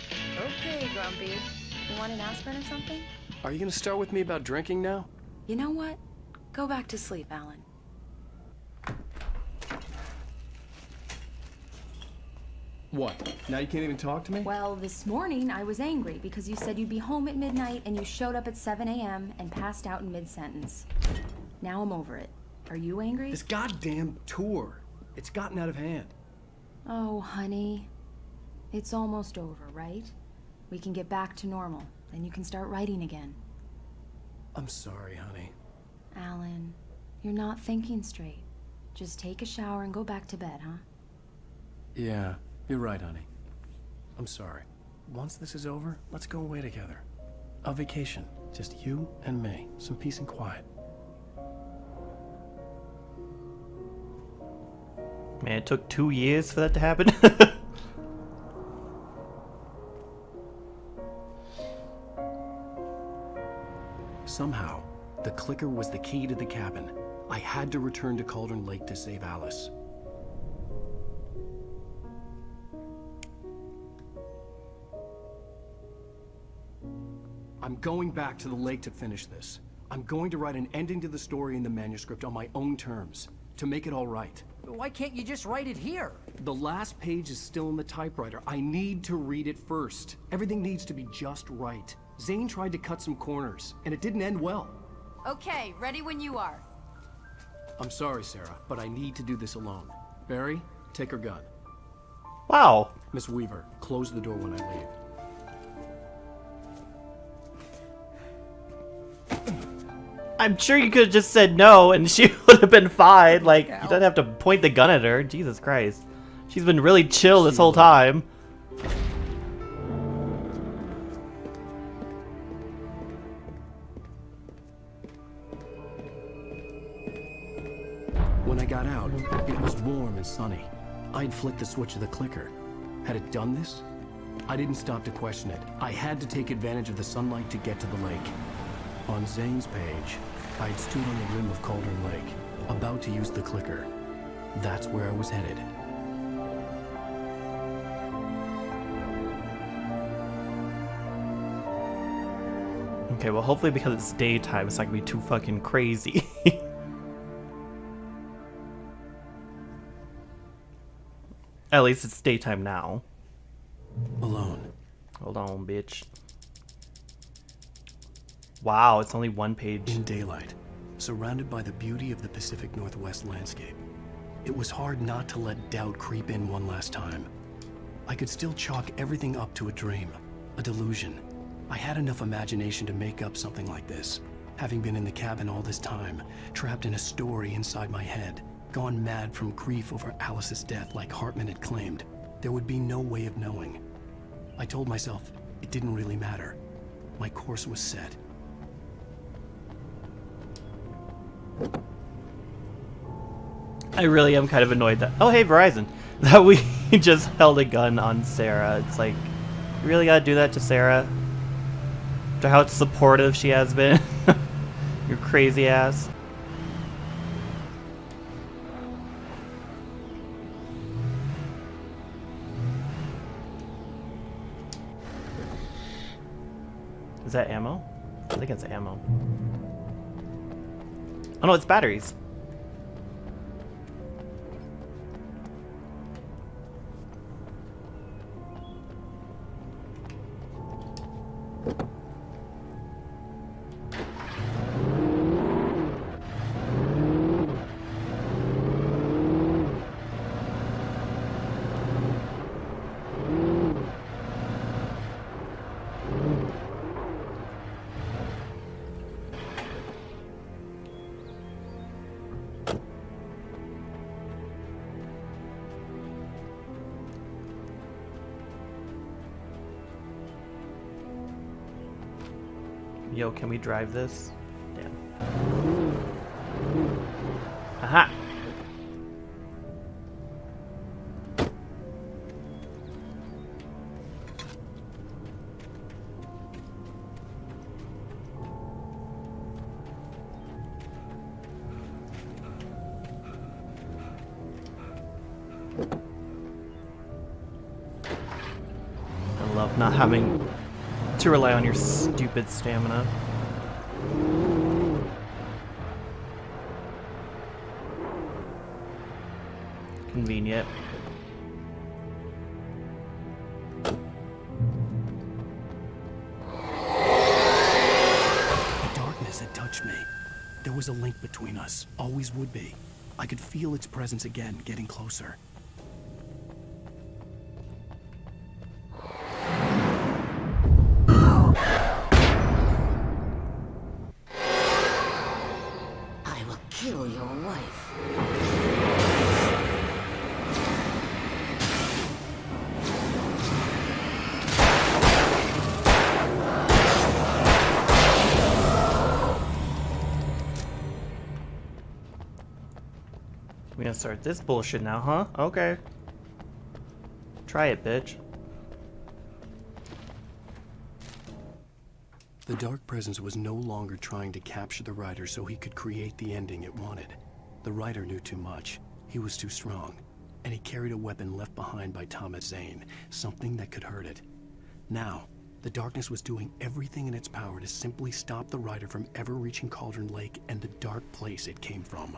M: Okay, Grumpy. You want an aspirin or something?
F: Are you going to start with me about drinking now?
M: You know what? Go back to sleep, Alan.
F: What? Now you can't even talk to me?
M: Well, this morning I was angry because you said you'd be home at midnight and you showed up at 7 a.m. and passed out in mid-sentence. Now I'm over it. Are you angry?
F: This goddamn tour. It's gotten out of hand.
M: Oh, honey. It's almost over, right? We can get back to normal. Then you can start writing again.
F: I'm sorry, honey.
M: Alan, you're not thinking straight. Just take a shower and go back to bed, huh?
F: Yeah, you're right, honey. I'm sorry. Once this is over, let's go away together. A vacation. Just you and me. Some peace and quiet.
A: Man, it took 2 years for that to happen.
F: Somehow, the clicker was the key to the cabin. I had to return to Cauldron Lake to save Alice. I'm going back to the lake to finish this. I'm going to write an ending to the story in the manuscript on my own terms, to make it all right.
K: Why can't you just write it here?
F: The last page is still in the typewriter. I need to read it first. Everything needs to be just right. Zane tried to cut some corners, and it didn't end well.
C: Okay, ready when you are.
F: I'm sorry, Sarah, but I need to do this alone. Barry, Take her gun.
A: Wow.
F: Miss Weaver, close the door when I leave.
A: I'm sure you could have just said no and she would have been fine. Like, you don't have to point the gun at her. Jesus Christ. She's been really chill this whole time.
F: When I got out, it was warm and sunny. I'd flicked the switch of the clicker. Had it done this? I didn't stop to question it. I had to take advantage of the sunlight to get to the lake. On Zane's page, I'd stood on the rim of Cauldron Lake, about to use the clicker. That's where I was headed.
A: Okay, well hopefully because it's daytime, it's not gonna be too fucking crazy. At least it's daytime now.
F: Alone.
A: Hold on, bitch. Wow, it's only one page.
F: In daylight, surrounded by the beauty of the Pacific Northwest landscape. It was hard not to let doubt creep in one last time. I could still chalk everything up to a dream, a delusion. I had enough imagination to make up something like this. Having been in the cabin all this time, trapped in a story inside my head, gone mad from grief over Alice's death like Hartman had claimed, there would be no way of knowing. I told myself it didn't really matter. My course was set.
A: I really am kind of annoyed that— oh hey, Verizon! That we just held a gun on Sarah. It's like, you really gotta do that to Sarah? After how supportive she has been? Your crazy ass. Is that ammo? I think it's ammo. Oh no, it's batteries. Yo, can we drive this? Damn. Aha! I love not having to rely on your stupid stamina. Convenient.
F: The darkness had touched me. There was a link between us, always would be. I could feel its presence again, getting closer.
I: Kill your wife.
A: We gonna start this bullshit now, huh? Okay. Try it, bitch.
F: The Dark Presence was no longer trying to capture the writer so he could create the ending it wanted. The writer knew too much. He was too strong. And he carried a weapon left behind by Thomas Zane, something that could hurt it. Now, the darkness was doing everything in its power to simply stop the writer from ever reaching Cauldron Lake and the dark place it came from.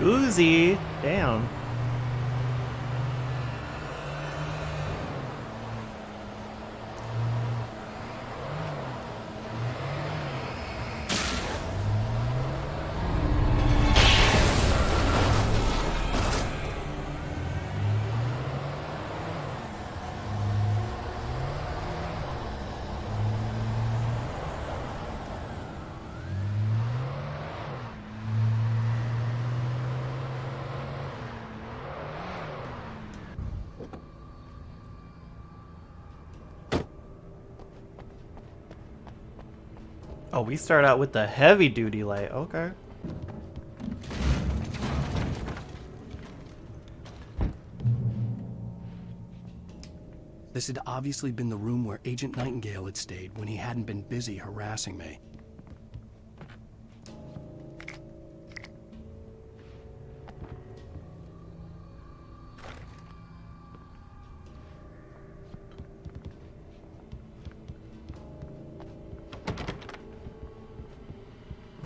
A: Goozy. Damn. Oh, we start out with the heavy duty light. Okay.
F: This had obviously been the room where Agent Nightingale had stayed when he hadn't been busy harassing me.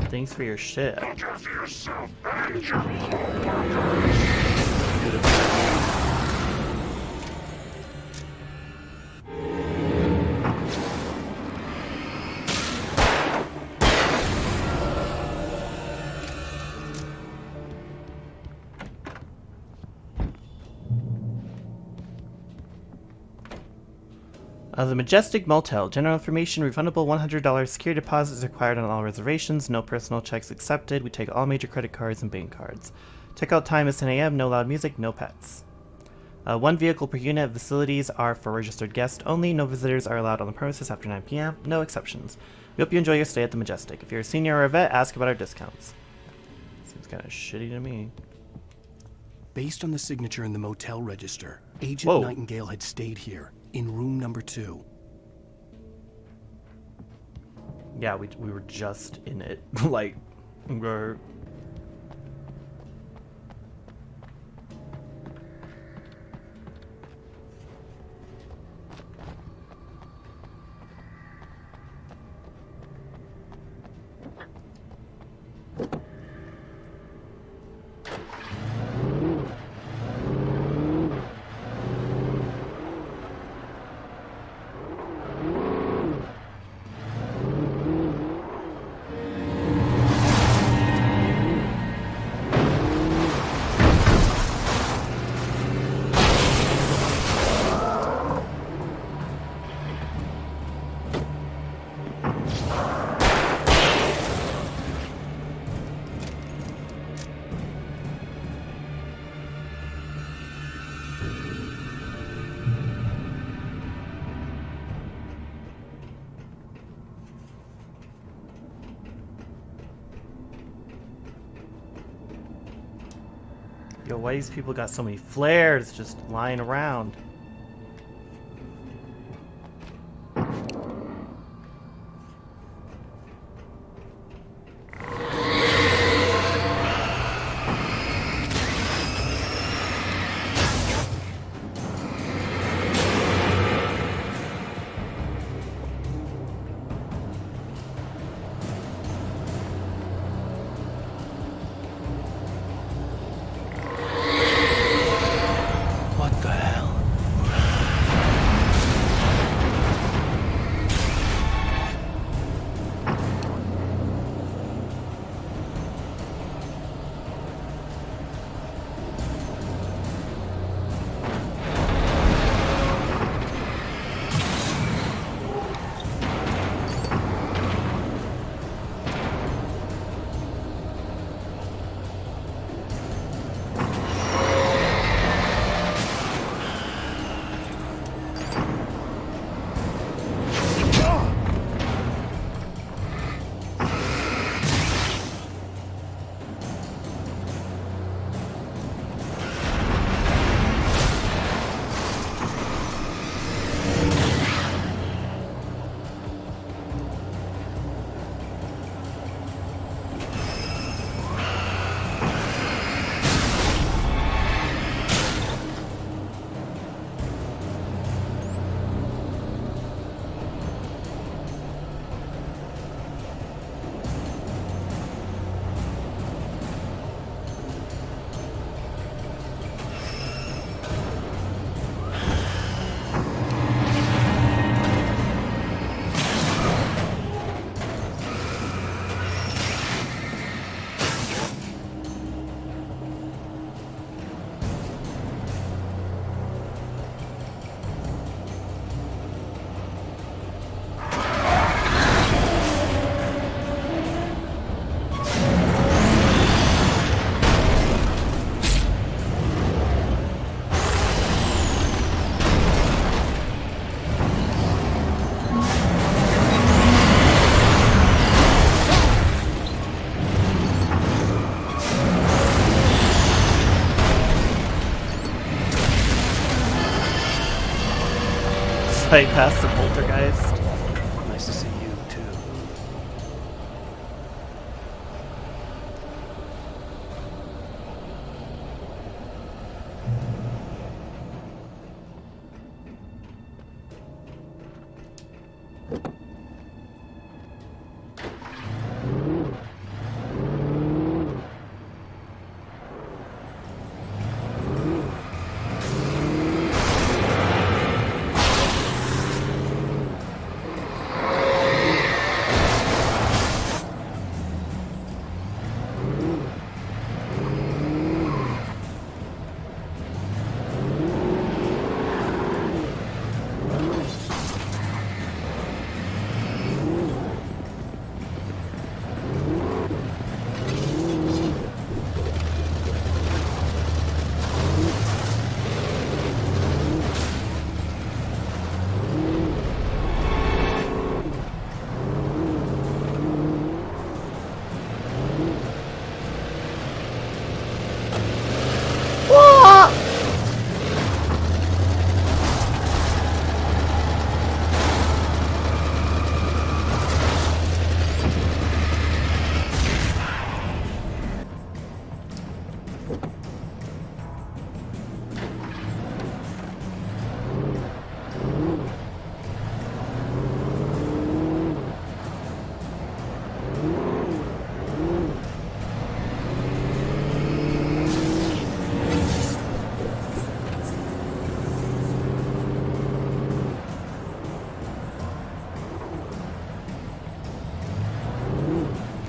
A: Thanks for your shit.
L: Think of yourself and your
A: The Majestic Motel. General information, refundable $100 security deposits required on all reservations. No personal checks accepted. We take all major credit cards and bank cards. Checkout time is 10 a.m. No loud music, no pets. 1 vehicle per unit. Facilities are for registered guests only. No visitors are allowed on the premises after 9 p.m. No exceptions. We hope you enjoy your stay at the Majestic. If you're a senior or a vet, ask about our discounts. Seems kind of shitty to me.
F: Based on the signature in the motel register, Agent Nightingale had stayed here, in room number 2.
A: Yeah, we were just in it. Like, we're... Yo, why these people got so many flares just lying around?
F: What the hell?
A: fight past the poltergeist.
F: Nice to see you, too.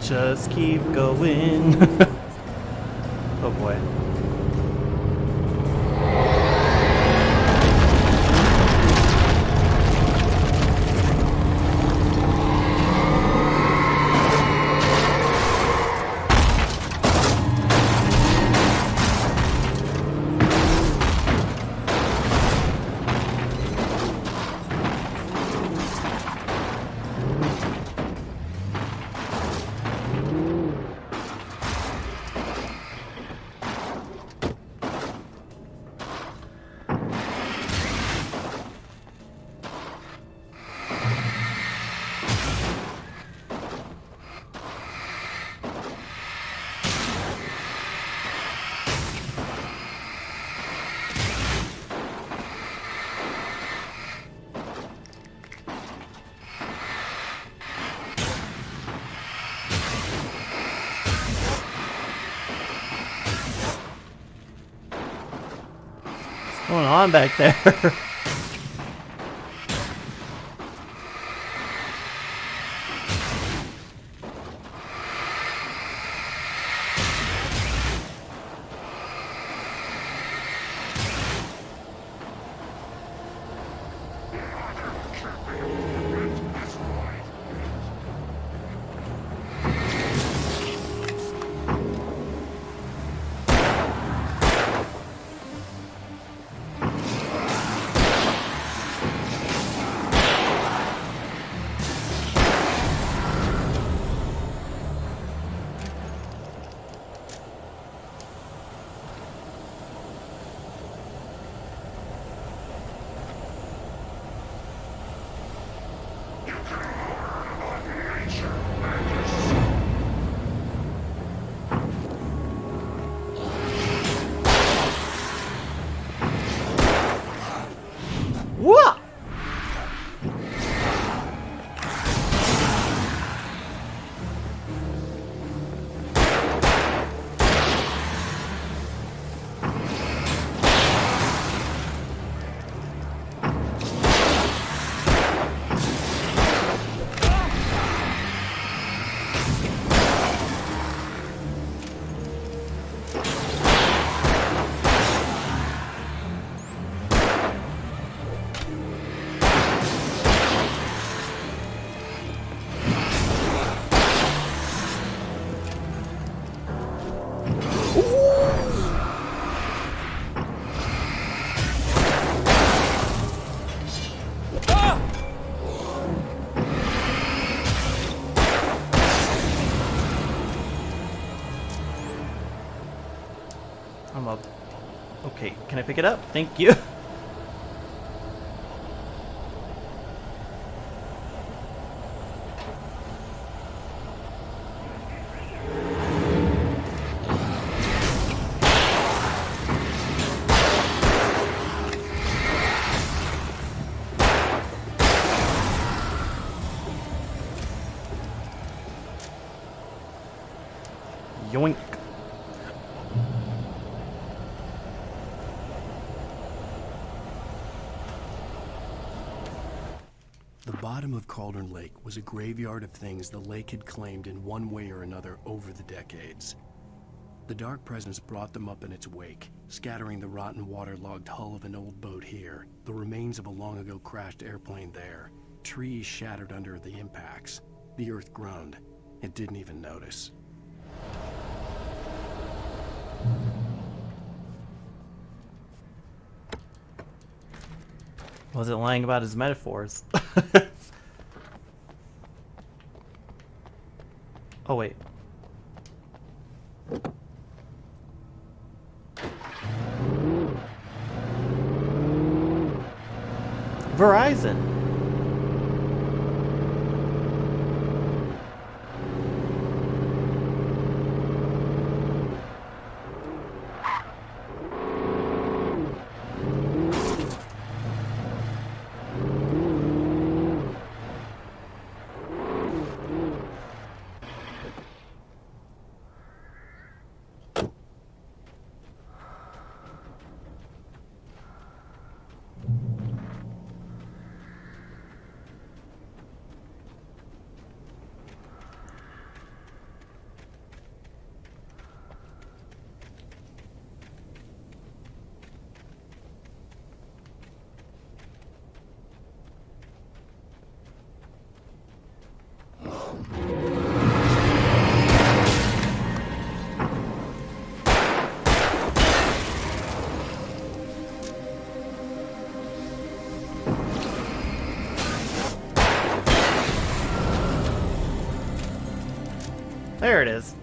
A: Just keep going. Oh boy. What's going on back there? What? I'm up. Okay, can I pick it up? Thank you. Yoink.
F: The bottom of Cauldron Lake was a graveyard of things the lake had claimed in one way or another over the decades. The Dark Presence brought them up in its wake, scattering the rotten waterlogged hull of an old boat here, the remains of a long-ago crashed airplane there, trees shattered under the impacts. The earth groaned. It didn't even notice.
A: Wasn't lying about his metaphors. Oh, wait. Verizon. There it is.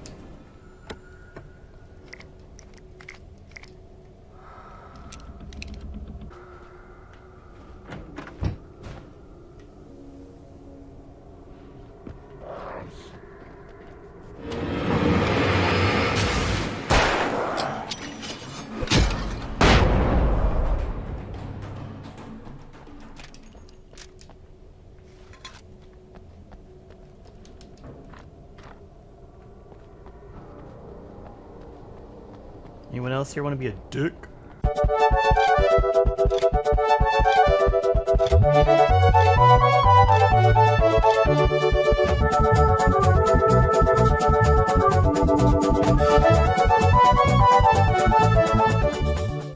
A: Anyone else here want to be a dick?